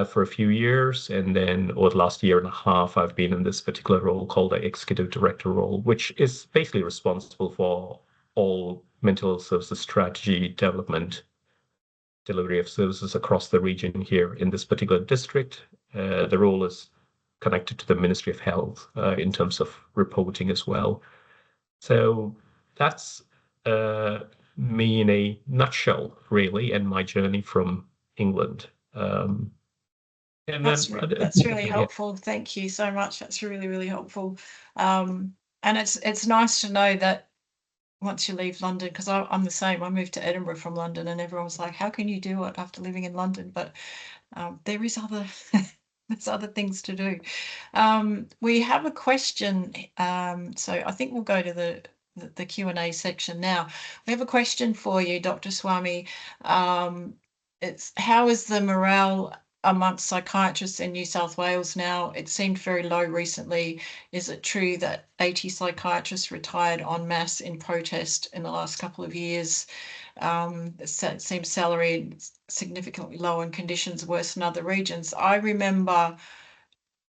for a few years. And then over the last year and a half, I've been in this particular role called the Executive Director role, which is basically responsible for all mental health services strategy, development, delivery of services across the region here in this particular district. The role is connected to the Ministry of Health in terms of reporting as well. So that's me in a nutshell, really, and my journey from England. And that's really helpful. Thank you so much. That's really, really helpful. And it's nice to know that once you leave London, because I'm the same. I moved to Edinburgh from London, and everyone's like, "How can you do it after living in London?" But there is other there's other things to do. We have a question, so I think we'll go to the Q&A section now. We have a question for you, Dr. Swami. It's how is the morale amongst psychiatrists in New South Wales now? It seemed very low recently. Is it true that 80 psychiatrists retired en masse in protest in the last couple of years? It seems salary significantly low and conditions worse in other regions. I remember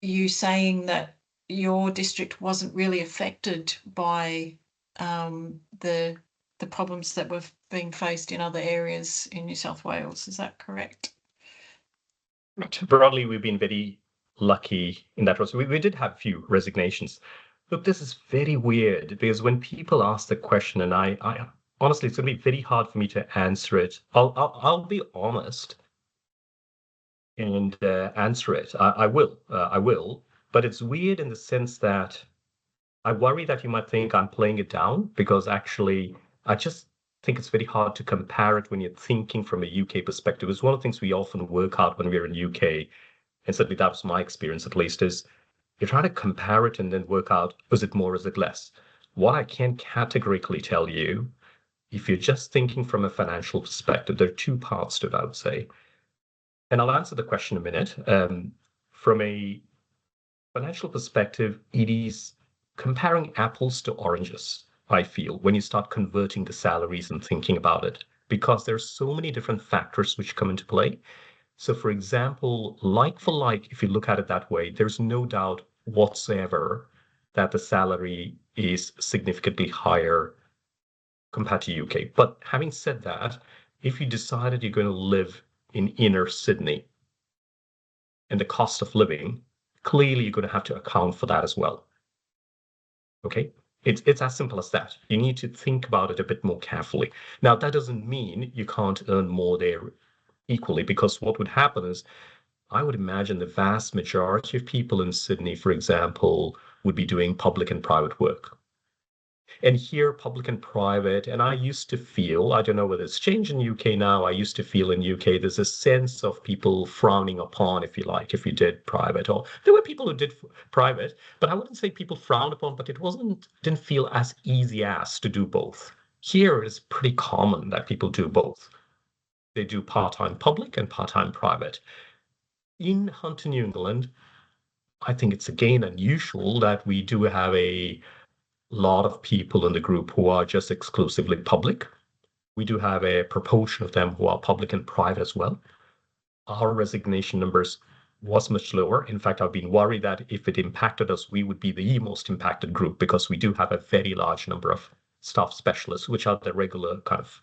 you saying that your district wasn't really affected by the problems that were being faced in other areas in New South Wales. Is that correct? Broadly, we've been very lucky in that process. We did have a few resignations. Look, this is very weird because when people ask the question, and I honestly, it's going to be very hard for me to answer it. I'll be honest and answer it. I will. But it's weird in the sense that I worry that you might think I'm playing it down, because actually, I just think it's very hard to compare it when you're thinking from a UK perspective. It's one of the things we often work out when we're in UK, and certainly that was my experience at least, is you're trying to compare it and then work out, is it more, is it less? What I can categorically tell you, if you're just thinking from a financial perspective, there are two parts to it, I would say. And I'll answer the question in a minute. From a financial perspective, it is comparing apples to oranges, I feel, when you start converting the salaries and thinking about it, because there's so many different factors which come into play. So, for example, like for like, if you look at it that way, there's no doubt whatsoever that the salary is significantly higher compared to UK. But having said that, if you decided you're going to live in inner Sydney and the cost of living, clearly you're going to have to account for that as well. Okay? It's as simple as that. You need to think about it a bit more carefully. Now, that doesn't mean you can't earn more there equally, because what would happen is, I would imagine the vast majority of people in Sydney, for example, would be doing public and private work. And here, public and private, and I used to feel, I don't know whether it's changed in UK now, I used to feel in UK, there's a sense of people frowning upon, if you like, if you did private. Or there were people who did private, but I wouldn't say people frowned upon, but it didn't feel as easy as to do both. Here, it is pretty common that people do both. They do part-time public and part-time private. In Hunter, New England, I think it's again unusual that we do have a lot of people in the group who are just exclusively public. We do have a proportion of them who are public and private as well. Our resignation numbers was much lower. In fact, I've been worried that if it impacted us, we would be the most impacted group, because we do have a very large number of staff specialists, which are the regular kind of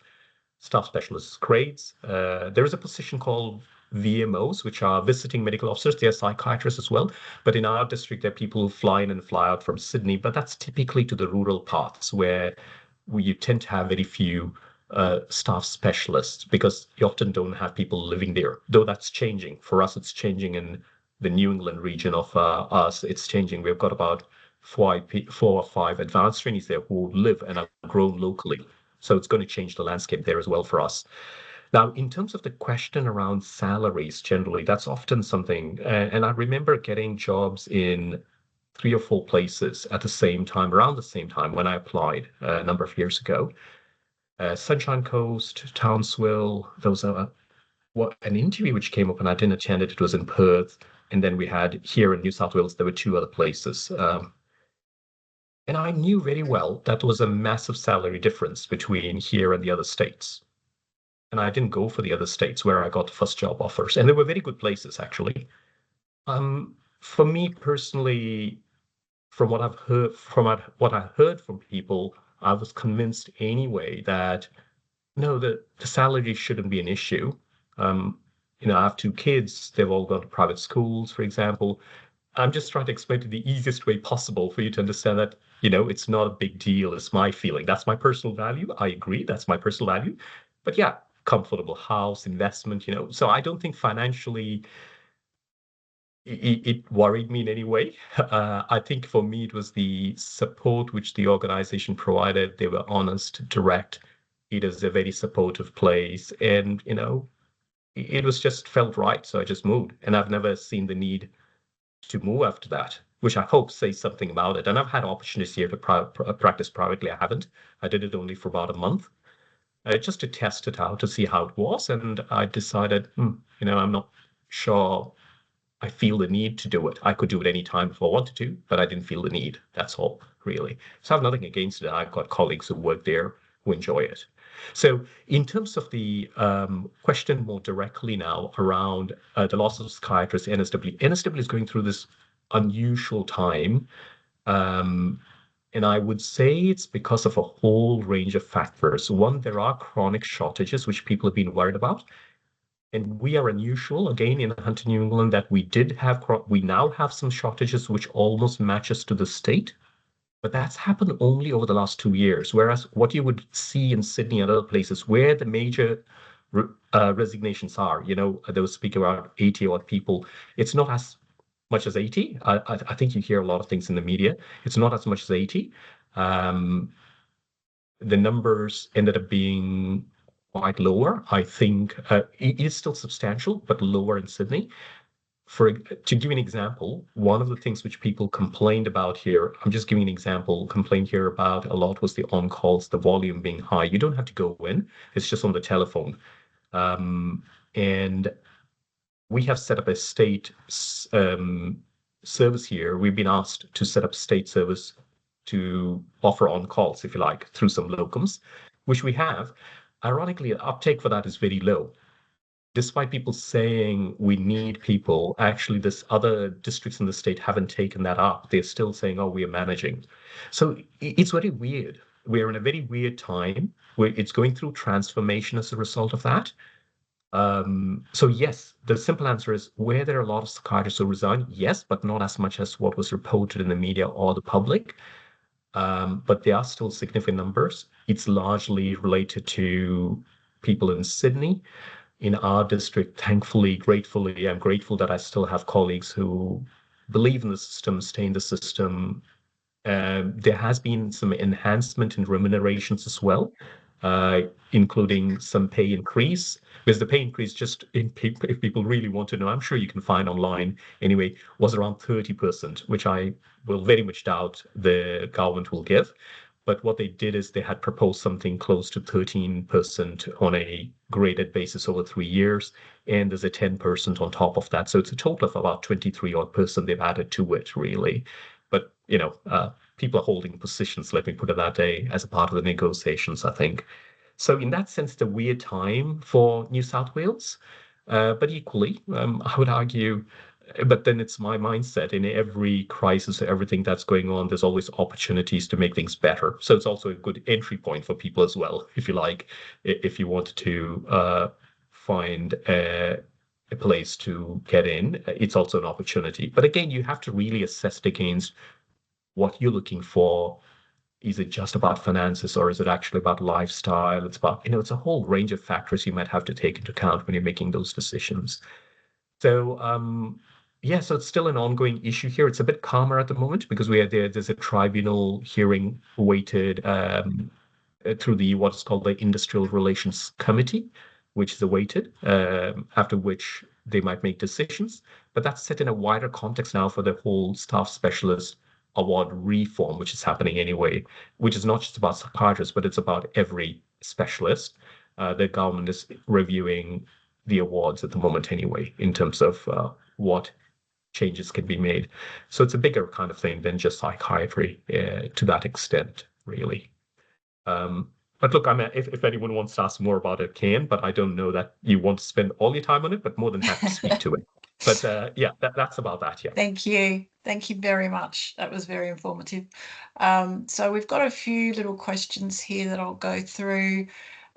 staff specialist grades. There is a position called VMOs, which are visiting medical officers. They are psychiatrists as well. But in our district, there are people who fly in and fly out from Sydney, but that's typically to the rural parts where you tend to have very few staff specialists, because you often don't have people living there, though that's changing. For us, it's changing in the New England region of us. It's changing. We've got about 4 or 5 advanced trainees there who live and are grown locally. So it's going to change the landscape there as well for us. Now, in terms of the question around salaries, generally, that's often something, and I remember getting jobs in 3 or 4 places at the same time, around the same time when I applied a number of years ago. Sunshine Coast, Townsville, those are an interview which came up and I didn't attend it. It was in Perth. And then we had here in New South Wales, there were 2 other places. And I knew very well that there was a massive salary difference between here and the other states. And I didn't go for the other states where I got the first job offers. And they were very good places, actually. For me personally, from what I've heard, what I heard from people, I was convinced anyway that no, the salary shouldn't be an issue. I have 2 kids. They've all gone to private schools, for example. I'm just trying to explain it the easiest way possible for you to understand that, it's not a big deal. It's my feeling. That's my personal value. I agree. That's my personal value. But yeah, comfortable house, investment, So I don't think financially it worried me in any way. I think for me, it was the support which the organization provided. They were honest, direct. It is a very supportive place. And, it was just felt right. So I just moved. And I've never seen the need to move after that, which I hope says something about it. And I've had opportunities here to practice privately. I haven't. I did it only for about a month, just to test it out, to see how it was. And I decided, I'm not sure I feel the need to do it. I could do it any time if I wanted to, but I didn't feel the need. That's all, really. So I have nothing against it. I've got colleagues who work there who enjoy it. So in terms of the question more directly now around the loss of psychiatrists, NSW is going through this unusual time. And I would say it's because of a whole range of factors. One, there are chronic shortages, which people have been worried about. And we are unusual, again, in Hunter, New England, that we now have some shortages which almost matches to the state. But that's happened only over the last 2 years. Whereas what you would see in Sydney and other places where the major resignations are, they will speak about 80 odd people. It's not as much as 80. I think you hear a lot of things in the media. It's not as much as 80. The numbers ended up being quite lower. I think it is still substantial, but lower in Sydney. To give you an example, one of the things which people complained about here, I'm just giving an example, complained here about a lot was the on-calls, the volume being high. You don't have to go in, it's just on the telephone. And we have set up a state service here. We've been asked to set up state service to offer on-calls, if you like, through some locums, which we have. Ironically, uptake for that is very low. Despite people saying we need people, actually, this other districts in the state haven't taken that up. They're still saying, oh, we are managing. So it's very weird. We're in a very weird time where it's going through transformation as a result of that. So yes, the simple answer is where there are a lot of psychiatrists who resign, yes, but not as much as what was reported in the media or the public. But there are still significant numbers. It's largely related to people in Sydney. In our district, thankfully, gratefully, I'm grateful that I still have colleagues who believe in the system, stay in the system. There has been some enhancement in remunerations as well, including some pay increase. Because the pay increase, just if people really want to know, I'm sure you can find online anyway, was around 30%, which I will very much doubt the government will give. But what they did is they had proposed something close to 13% on a graded basis over 3 years, and there's a 10% on top of that. So it's a total of about 23 odd percent they've added to it, really. But, people are holding positions, let me put it that way, as a part of the negotiations, I think. So in that sense, it's a weird time for New South Wales. But equally, I would argue but then it's my mindset. In every crisis, everything that's going on, there's always opportunities to make things better. So it's also a good entry point for people as well, if you like, if you want to find a place to get in, it's also an opportunity. But again, you have to really assess it against what you're looking for. Is it just about finances, or is it actually about lifestyle? It's about, it's a whole range of factors you might have to take into account when you're making those decisions. So, yeah, so it's still an ongoing issue here. It's a bit calmer at the moment because there's a tribunal hearing awaited through what's called the Industrial Relations Committee, which is awaited, after which they might make decisions. But that's set in a wider context now for the whole staff specialist award reform, which is happening anyway, which is not just about psychiatrists, but it's about every specialist. The government is reviewing the awards at the moment anyway, in terms of what changes can be made. So it's a bigger kind of thing than just psychiatry to that extent, really. But look, if anyone wants to ask more about it, can, but I don't know that you want to spend all your time on it, but more than happy to speak to it. But yeah, that's about that, yeah. Thank you. Thank you very much. That was very informative. So we've got a few little questions here that I'll go through.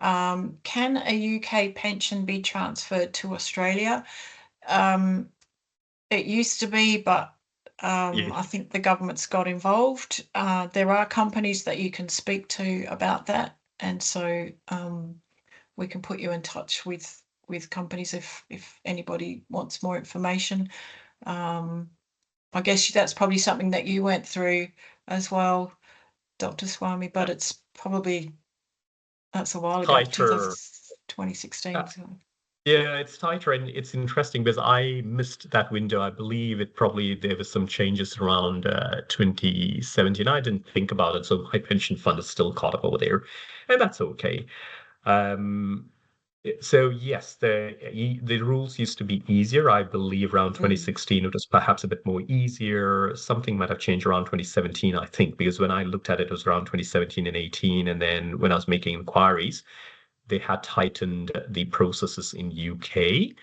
Can a UK pension be transferred to Australia? It used to be, but I think the government's got involved. There are companies that you can speak to about that, and so we can put you in touch with companies if anybody wants more information. I guess that's probably something that you went through as well, Dr. Swami, but it's probably, that's a while ago, 2016. So. Yeah, it's tighter, and it's interesting because I missed that window. I believe there was some changes around 2017. I didn't think about it, so my pension fund is still caught up over there, and that's okay. So yes, the rules used to be easier. I believe around 2016 it was perhaps a bit more easier. Something might have changed around 2017, I think, because when I looked at it, it was around 2017 and 18, and then when I was making inquiries, they had tightened the processes in UK.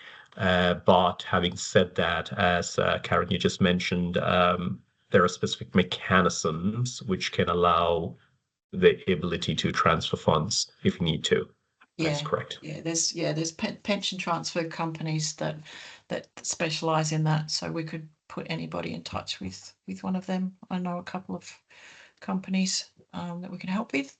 But having said that, as Karen, you just mentioned, there are specific mechanisms which can allow the ability to transfer funds if you need to. That's correct. Yeah, there's pension transfer companies that specialize in that, so we could put anybody in touch with one of them. I know a couple of companies that we can help with.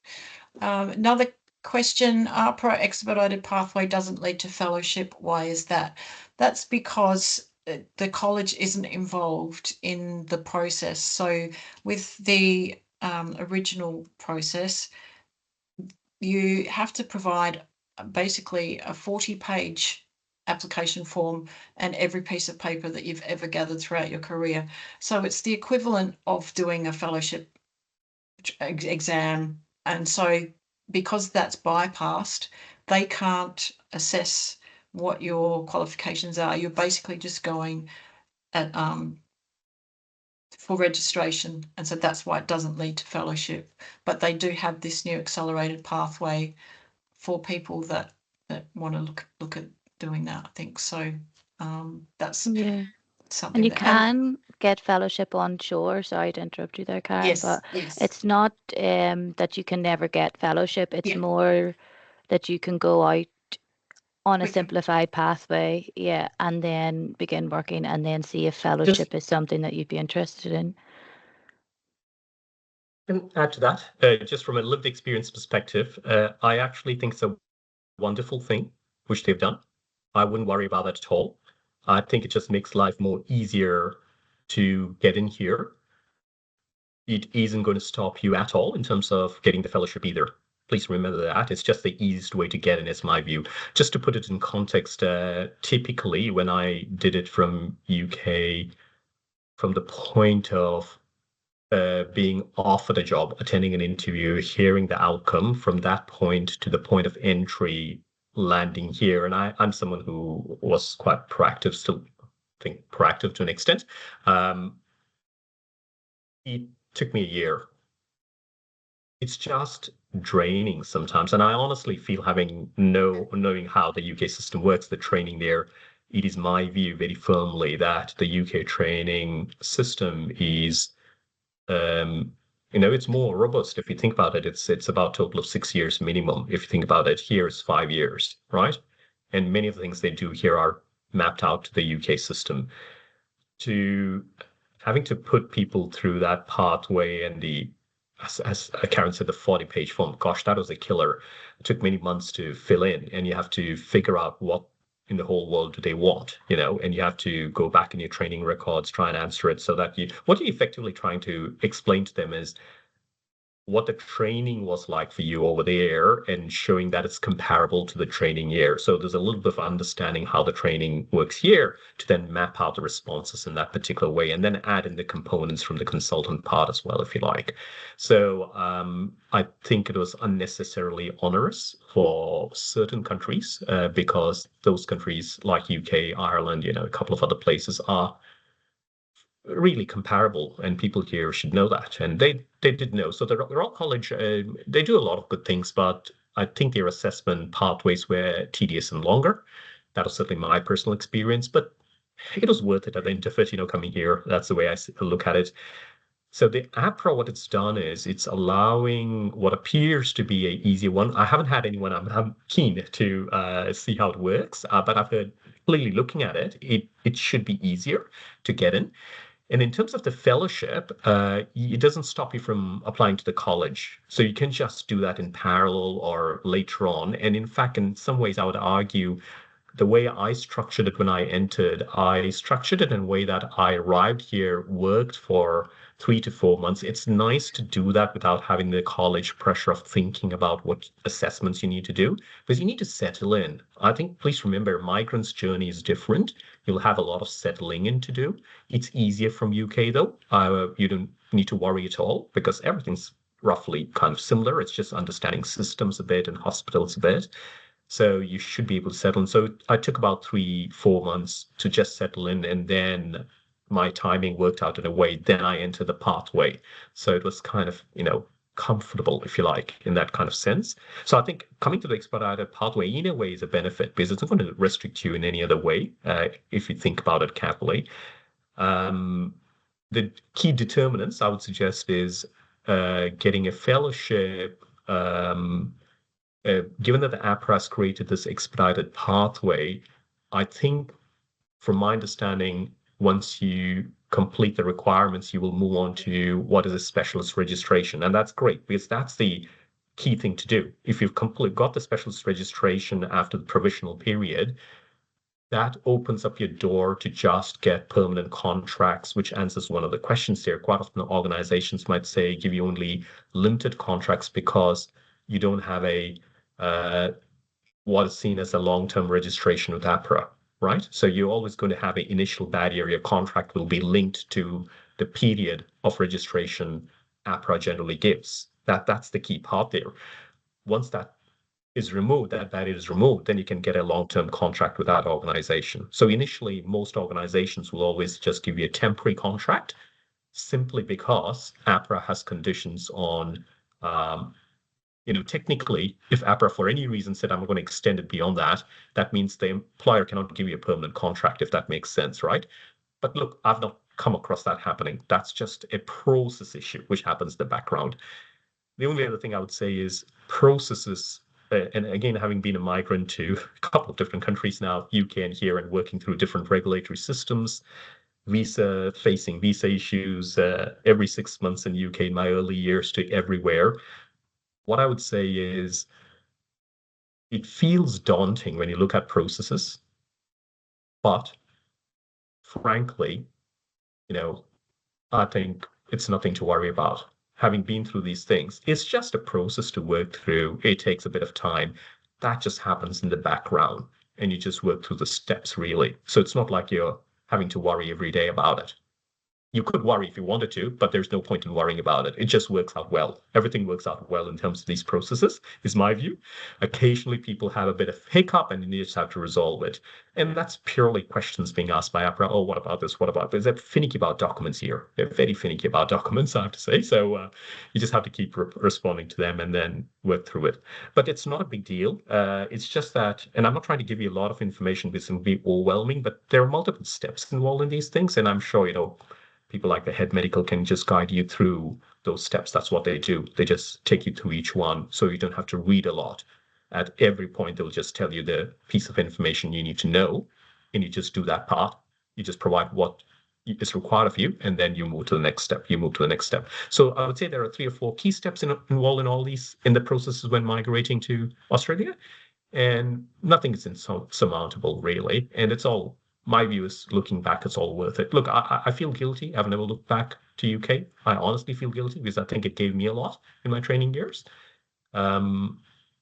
Another question, ARPA expedited pathway doesn't lead to fellowship. Why is that? That's because the college isn't involved in the process. So with the original process, you have to provide basically a 40-page application form and every piece of paper that you've ever gathered throughout your career. So it's the equivalent of doing a fellowship exam. And so because that's bypassed, they can't assess what your qualifications are. You're basically just going at for registration, and so that's why it doesn't lead to fellowship. But they do have this new accelerated pathway for people that want to look at doing that, I think. So that's something. And you can get fellowship onshore. Sorry to interrupt you there, Karen, yes, but yes. It's not that you can never get fellowship. It's more that you can go out on a simplified pathway, and then begin working and then see if fellowship is something that you'd be interested in. And add to that, just from a lived experience perspective, I actually think it's a wonderful thing which they've done. I wouldn't worry about that at all. I think it just makes life more easier to get in here. It isn't going to stop you at all in terms of getting the fellowship either. Please remember that. It's just the easiest way to get in, is my view. Just to put it in context, typically when I did it from UK, from the point of being offered a job, attending an interview, hearing the outcome, from that point to the point of entry, landing here. And I'm someone who was quite proactive, still think proactive to an extent. It took me a year. It's just draining sometimes. And I honestly feel, knowing how the UK system works, the training there it is my view very firmly that the UK training system is, it's more robust. If you think about it, it's about a total of 6 years minimum. If you think about it, here it's 5 years, right? And many of the things they do here are mapped out to the UK system. To having to put people through that pathway and as Karen said, the 40-page form, gosh, that was a killer. It took many months to fill in, and you have to figure out what in the whole world do they want, and you have to go back in your training records, try and answer it so that what you're effectively trying to explain to them is what the training was like for you over there and showing that it's comparable to the training here. So there's a little bit of understanding how the training works here to then map out the responses in that particular way and then add in the components from the consultant part as well, if you like. So I think it was unnecessarily onerous for certain countries because those countries like UK, Ireland, a couple of other places are really comparable, and people here should know that, and they did know. So the Royal College, they do a lot of good things, but I think their assessment pathways were tedious and longer. That was certainly my personal experience, but it was worth it at the end of it, coming here. That's the way I look at it. So the APRA, what it's done is it's allowing what appears to be an easier one. I haven't had anyone. I'm keen to see how it works, but I've heard clearly looking at it, it should be easier to get in. And in terms of the fellowship, it doesn't stop you from applying to the college. So you can just do that in parallel or later on. And in fact, in some ways, I would argue the way I structured it when I structured it in a way that I arrived here, worked for 3 to 4 months. It's nice to do that without having the college pressure of thinking about what assessments you need to do, because you need to settle in. I think, please remember, migrants' journey is different. You'll have a lot of settling in to do. It's easier from UK, though. You don't need to worry at all because everything's roughly kind of similar. It's just understanding systems a bit and hospitals a bit. So you should be able to settle in. So I took about 3-4 months to just settle in, and then my timing worked out in a way. Then I entered the pathway. So it was kind of, comfortable, if you like, in that kind of sense. So I think coming to the expedited pathway in a way is a benefit because it's not going to restrict you in any other way if you think about it carefully. The key determinants I would suggest is getting a fellowship. Given that the APRA has created this expedited pathway, I think, from my understanding, once you complete the requirements, you will move on to what is a specialist registration. And that's great because that's the key thing to do. If you've got the specialist registration after the provisional period, that opens up your door to just get permanent contracts, which answers one of the questions there. Quite often organizations might say, give you only limited contracts because you don't have what is seen as a long-term registration with APRA. Right? So you're always going to have an initial barrier. Your contract will be linked to the period of registration APRA generally gives. That's the key part there. Once that is removed, that barrier is removed, then you can get a long-term contract with that organization. So initially, most organizations will always just give you a temporary contract simply because APRA has conditions on technically, if APRA for any reason said, I'm going to extend it beyond that, that means the employer cannot give you a permanent contract, if that makes sense, right? But look, I've not come across that happening. That's just a process issue, which happens in the background. The only other thing I would say is processes, and again, having been a migrant to a couple of different countries now, UK and here, and working through different regulatory systems, facing visa issues every 6 months in UK in my early years to everywhere. What I would say is it feels daunting when you look at processes, but frankly, I think it's nothing to worry about. Having been through these things, it's just a process to work through. It takes a bit of time. That just happens in the background, and you just work through the steps, really. So it's not like you're having to worry every day about it. You could worry if you wanted to, but there's no point in worrying about it. It just works out well. Everything works out well in terms of these processes, is my view. Occasionally, people have a bit of hiccup and you just have to resolve it. And that's purely questions being asked by APRA. Oh, what about this? What about this? They're finicky about documents here. They're very finicky about documents, I have to say. So you just have to keep responding to them and then work through it. But it's not a big deal. It's just that, and I'm not trying to give you a lot of information because it would be overwhelming, but there are multiple steps involved in these things. And I'm sure, people like the head medical can just guide you through those steps. That's what they do. They just take you through each one so you don't have to read a lot. At every point, they'll just tell you the piece of information you need to know, and you just do that part. You just provide what is required of you, and then you move to the next step. So I would say there are 3 or 4 key steps involved in all these, in the processes when migrating to Australia, and nothing is insurmountable, really. And it's all, my view is, looking back, it's all worth it. Look, I feel guilty. I've never looked back to UK. I honestly feel guilty because I think it gave me a lot in my training years.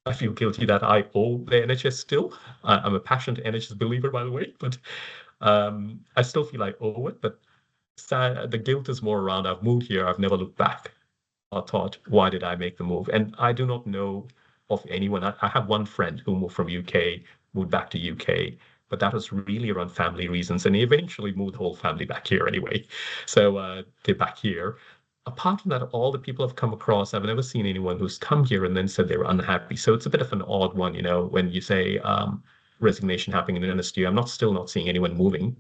I feel guilty that I owe the NHS still. I'm a passionate NHS believer, by the way, but I still feel I owe it. But the guilt is more around, I've moved here, I've never looked back or thought, why did I make the move? And I do not know of anyone. I have one friend who moved from UK, moved back to UK, but that was really around family reasons. And he eventually moved the whole family back here anyway. So they're back here. Apart from that, all the people I've come across, I've never seen anyone who's come here and then said they were unhappy. So it's a bit of an odd one, when you say resignation happening in NSD. I'm still not seeing anyone moving.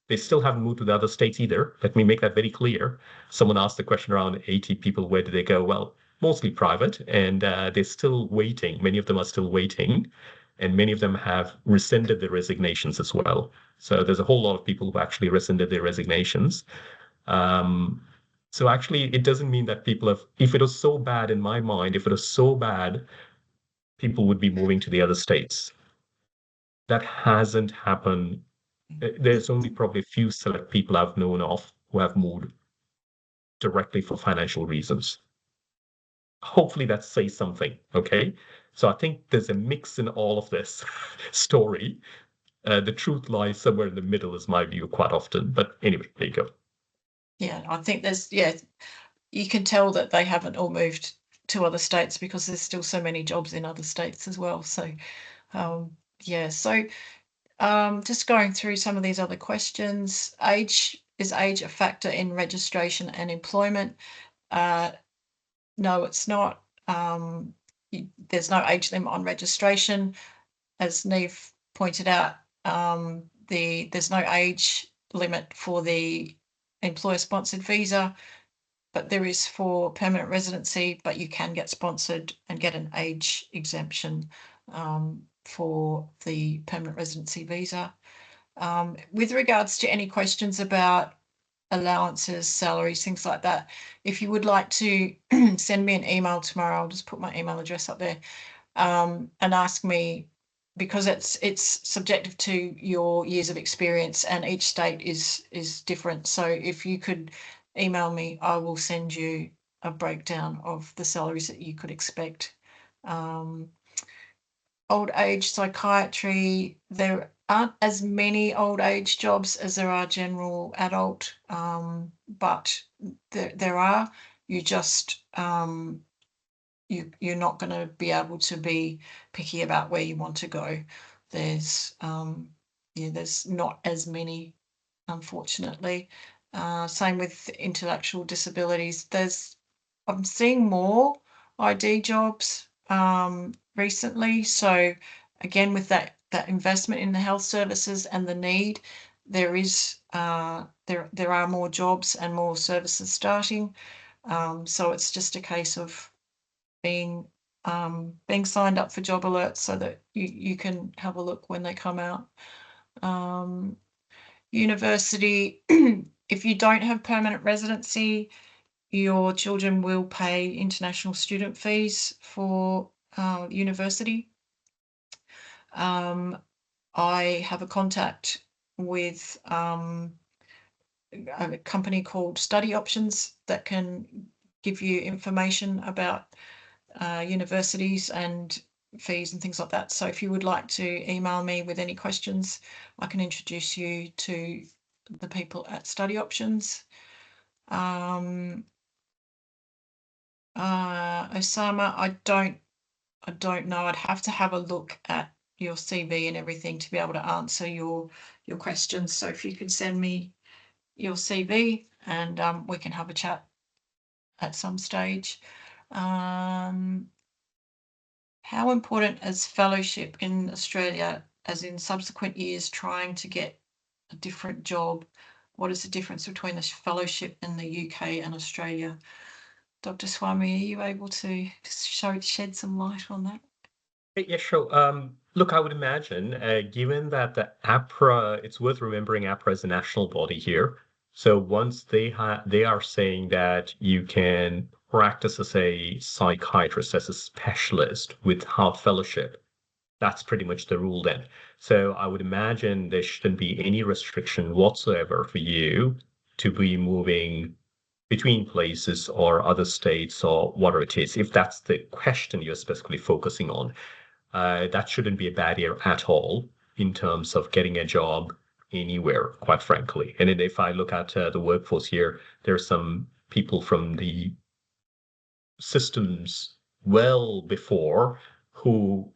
They still haven't moved to the other states either. Let me make that very clear. Someone asked the question around 80 people, where do they go? Well, mostly private, and they're still waiting. Many of them are still waiting, and many of them have rescinded their resignations as well. So there's a whole lot of people who actually rescinded their resignations. So actually, it doesn't mean that people have, if it was so bad in my mind, if it was so bad, people would be moving to the other states. That hasn't happened. There's only probably a few select people I've known of who have moved directly for financial reasons. Hopefully that says something, okay? So I think there's a mix in all of this story. The truth lies somewhere in the middle, is my view quite often. But anyway, there you go. Yeah, I think you can tell that they haven't all moved to other states because there's still so many jobs in other states as well. So, just going through some of these other questions. Is age a factor in registration and employment? No, it's not. There's no age limit on registration. As Neve pointed out, there's no age limit for the employer-sponsored visa, but there is for permanent residency, but you can get sponsored and get an age exemption for the permanent residency visa. With regards to any questions about allowances, salaries, things like that, if you would like to send me an email tomorrow, I'll just put my email address up there, and ask me, because it's subjective to your years of experience and each state is different. So if you could email me, I will send you a breakdown of the salaries that you could expect. Old age psychiatry, there aren't as many old age jobs as there are general adult, but there are. You just you're not going to be able to be picky about where you want to go. There's not as many, unfortunately. Same with intellectual disabilities. I'm seeing more ID jobs recently. So again, with that investment in the health services and the need, there are more jobs and more services starting. So it's just a case of being signed up for job alerts so that you can have a look when they come out. University, if you don't have permanent residency, your children will pay international student fees for university. I have a contact with a company called Study Options that can give you information about universities and fees and things like that. So if you would like to email me with any questions, I can introduce you to the people at Study Options. Osama, I don't know. I'd have to have a look at your CV and everything to be able to answer your questions. So if you could send me your CV and we can have a chat at some stage. How important is fellowship in Australia, as in subsequent years trying to get a different job? What is the difference between the fellowship in the UK and Australia? Dr. Swami, are you able to shed some light on that? Yeah, sure. Look, I would imagine, given that the APRA, it's worth remembering APRA is a national body here. So once they are saying that you can practice as a psychiatrist, as a specialist without fellowship, that's pretty much the rule then. So I would imagine there shouldn't be any restriction whatsoever for you to be moving between places or other states or whatever it is, if that's the question you're specifically focusing on. That shouldn't be a barrier at all in terms of getting a job anywhere, quite frankly. And then if I look at the workforce here, there's some people from the systems well before who,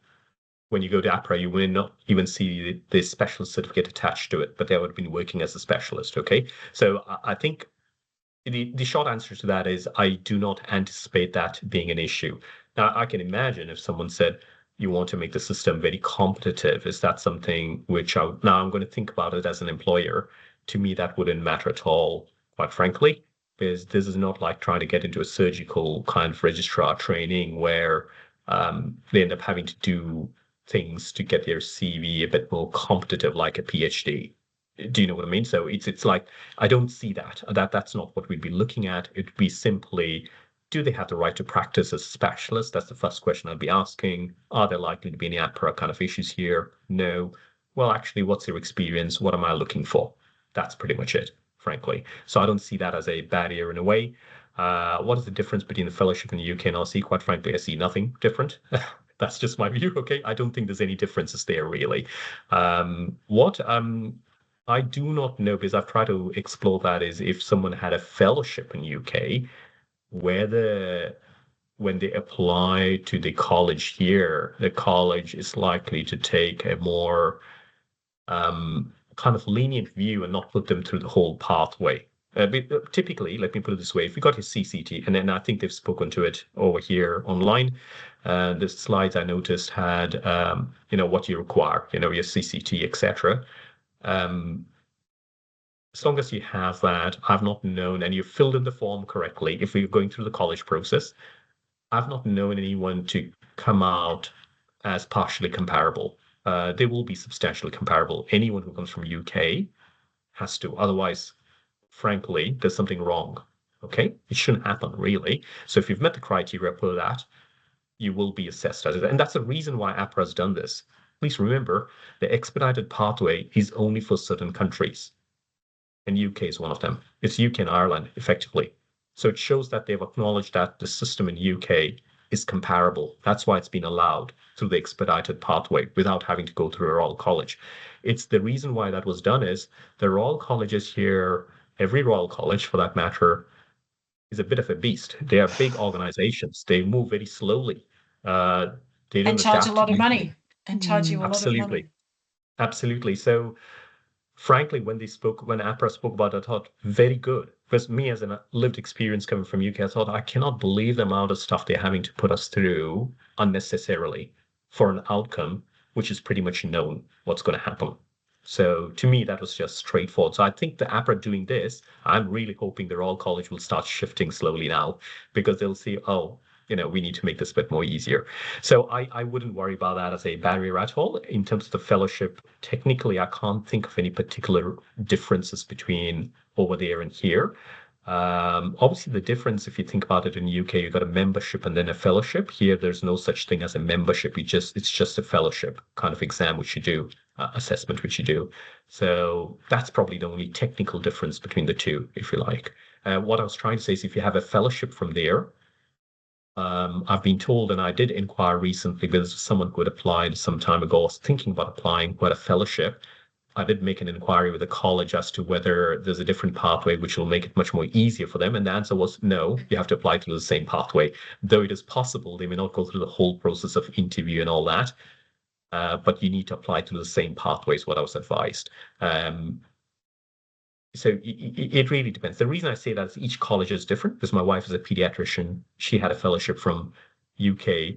when you go to APRA, you will not even see the specialist certificate attached to it, but they would have been working as a specialist. Okay. So I think the short answer to that is I do not anticipate that being an issue. Now, I can imagine if someone said, you want to make the system very competitive, is that something which now I'm going to think about it as an employer? To me, that wouldn't matter at all, quite frankly, because this is not like trying to get into a surgical kind of registrar training where they end up having to do things to get their CV a bit more competitive, like a PhD. Do you know what I mean? So it's like I don't see that. That's not what we'd be looking at. It'd be simply, do they have the right to practice as a specialist? That's the first question I'd be asking. Are there likely to be any APRA kind of issues here? No. Well, actually, what's your experience? What am I looking for? That's pretty much it, frankly. So I don't see that as a barrier in a way. What is the difference between the fellowship in the UK and RC? Quite frankly, I see nothing different. That's just my view. Okay, I don't think there's any differences there really. What I do not know, because I've tried to explore that, is if someone had a fellowship in UK, whether when they apply to the college here, the college is likely to take a more kind of lenient view and not put them through the whole pathway. Typically, let me put it this way, if you got your CCT, and then I think they've spoken to it over here online, the slides I noticed had, what you require, your CCT, etc. As long as you have that, I've not known, and you've filled in the form correctly, if we're going through the college process, I've not known anyone to come out as partially comparable. They will be substantially comparable. Anyone who comes from UK has to. Otherwise, frankly, there's something wrong. Okay? It shouldn't happen, really. So if you've met the criteria for that, you will be assessed as it. And that's the reason why APRA has done this. Please remember, the expedited pathway is only for certain countries. And UK is one of them. It's UK and Ireland, effectively. So it shows that they've acknowledged that the system in UK is comparable. That's why it's been allowed through the expedited pathway without having to go through a Royal College. It's the reason why that was done is the Royal Colleges here, every Royal College for that matter, is a bit of a beast. They are big organizations. They move very slowly. They don't charge a adapt lot of easily. money. And charge you a lot of money. Absolutely. So frankly, when APRA spoke about it, I thought, very good. Because me, as a lived experience coming from UK, I thought, I cannot believe the amount of stuff they're having to put us through unnecessarily for an outcome which is pretty much known what's going to happen. So to me, that was just straightforward. So I think the APRA doing this, I'm really hoping the Royal College will start shifting slowly now, because they'll see, we need to make this a bit more easier. So I wouldn't worry about that as a barrier at all. In terms of the fellowship, technically, I can't think of any particular differences between over there and here. Obviously, the difference, if you think about it in the UK, you've got a membership and then a fellowship. Here, there's no such thing as a membership. It's just a fellowship kind of exam which you do, assessment which you do. So that's probably the only technical difference between the two, if you like. What I was trying to say is if you have a fellowship from there, I've been told, and I did inquire recently, because someone who had applied some time ago, was thinking about applying, who had a fellowship. I did make an inquiry with the college as to whether there's a different pathway which will make it much more easier for them. And the answer was no, you have to apply to the same pathway. Though it is possible they may not go through the whole process of interview and all that, but you need to apply to the same pathway is what I was advised. So it really depends. The reason I say that is each college is different, because my wife is a pediatrician. She had a fellowship from UK.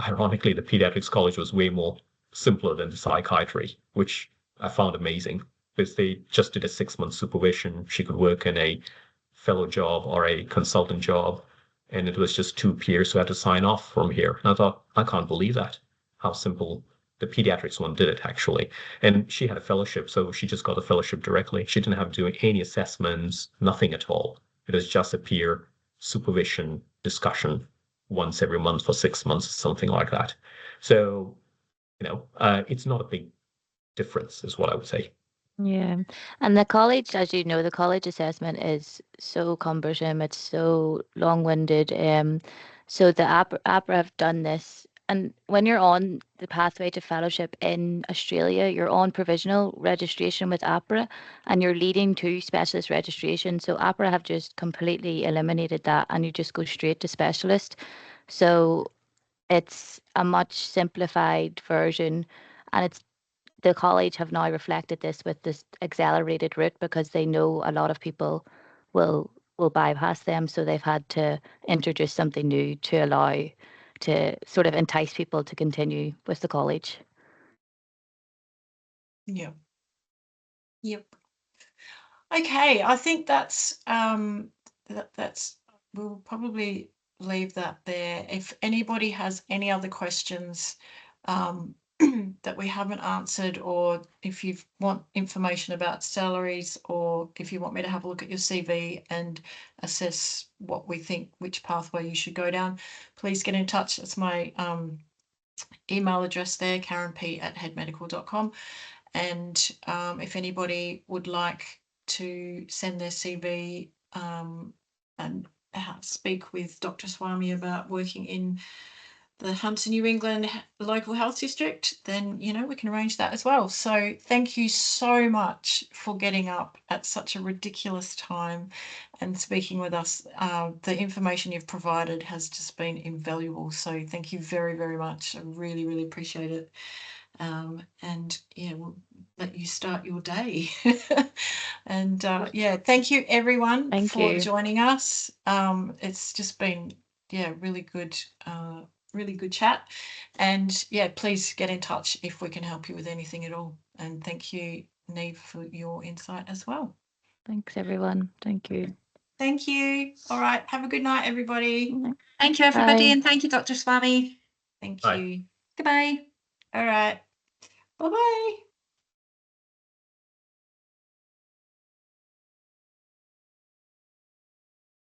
Ironically, the pediatrics college was way more simpler than the psychiatry, which I found amazing, because they just did a 6-month supervision. She could work in a fellow job or a consultant job, and it was just 2 peers who had to sign off from here. And I thought, I can't believe that, how simple. The pediatrics one did it, actually. And she had a fellowship, so she just got a fellowship directly. She didn't have to do any assessments, nothing at all. It was just a peer supervision discussion once every month for 6 months, something like that. So, it's not a big difference, is what I would say. Yeah. And the college, as you know, the college assessment is so cumbersome. It's so long-winded. So the APRA have done this. And when you're on the pathway to fellowship in Australia, you're on provisional registration with APRA and you're leading to specialist registration. So APRA have just completely eliminated that and you just go straight to specialist. So it's a much simplified version, and the college have now reflected this with this accelerated route because they know a lot of people will bypass them. So they've had to introduce something new to allow to sort of entice people to continue with the college. Yeah. Yep. Okay, I think that's we'll probably leave that there. If anybody has any other questions that we haven't answered, or if you want information about salaries, or if you want me to have a look at your CV and assess what we think, which pathway you should go down, please get in touch. That's my email address there, karenp@headmedical.com. And if anybody would like to send their CV and speak with Dr. Swami about working in the Hunter New England local health district, then we can arrange that as well. So thank you so much for getting up at such a ridiculous time and speaking with us. The information you've provided has just been invaluable, so thank you very, very much. I really, really appreciate it. And we'll let you start your day. And thank you everyone for joining us. It's just been really good chat, and please get in touch if we can help you with anything at all. And thank you, Neve, for your insight as well. Thanks everyone. Thank you. Thank you. All right, have a good night, everybody. Thank you, everybody. Bye. And thank you, Dr. Swami. Thank Bye. you. Goodbye. All right, bye-bye.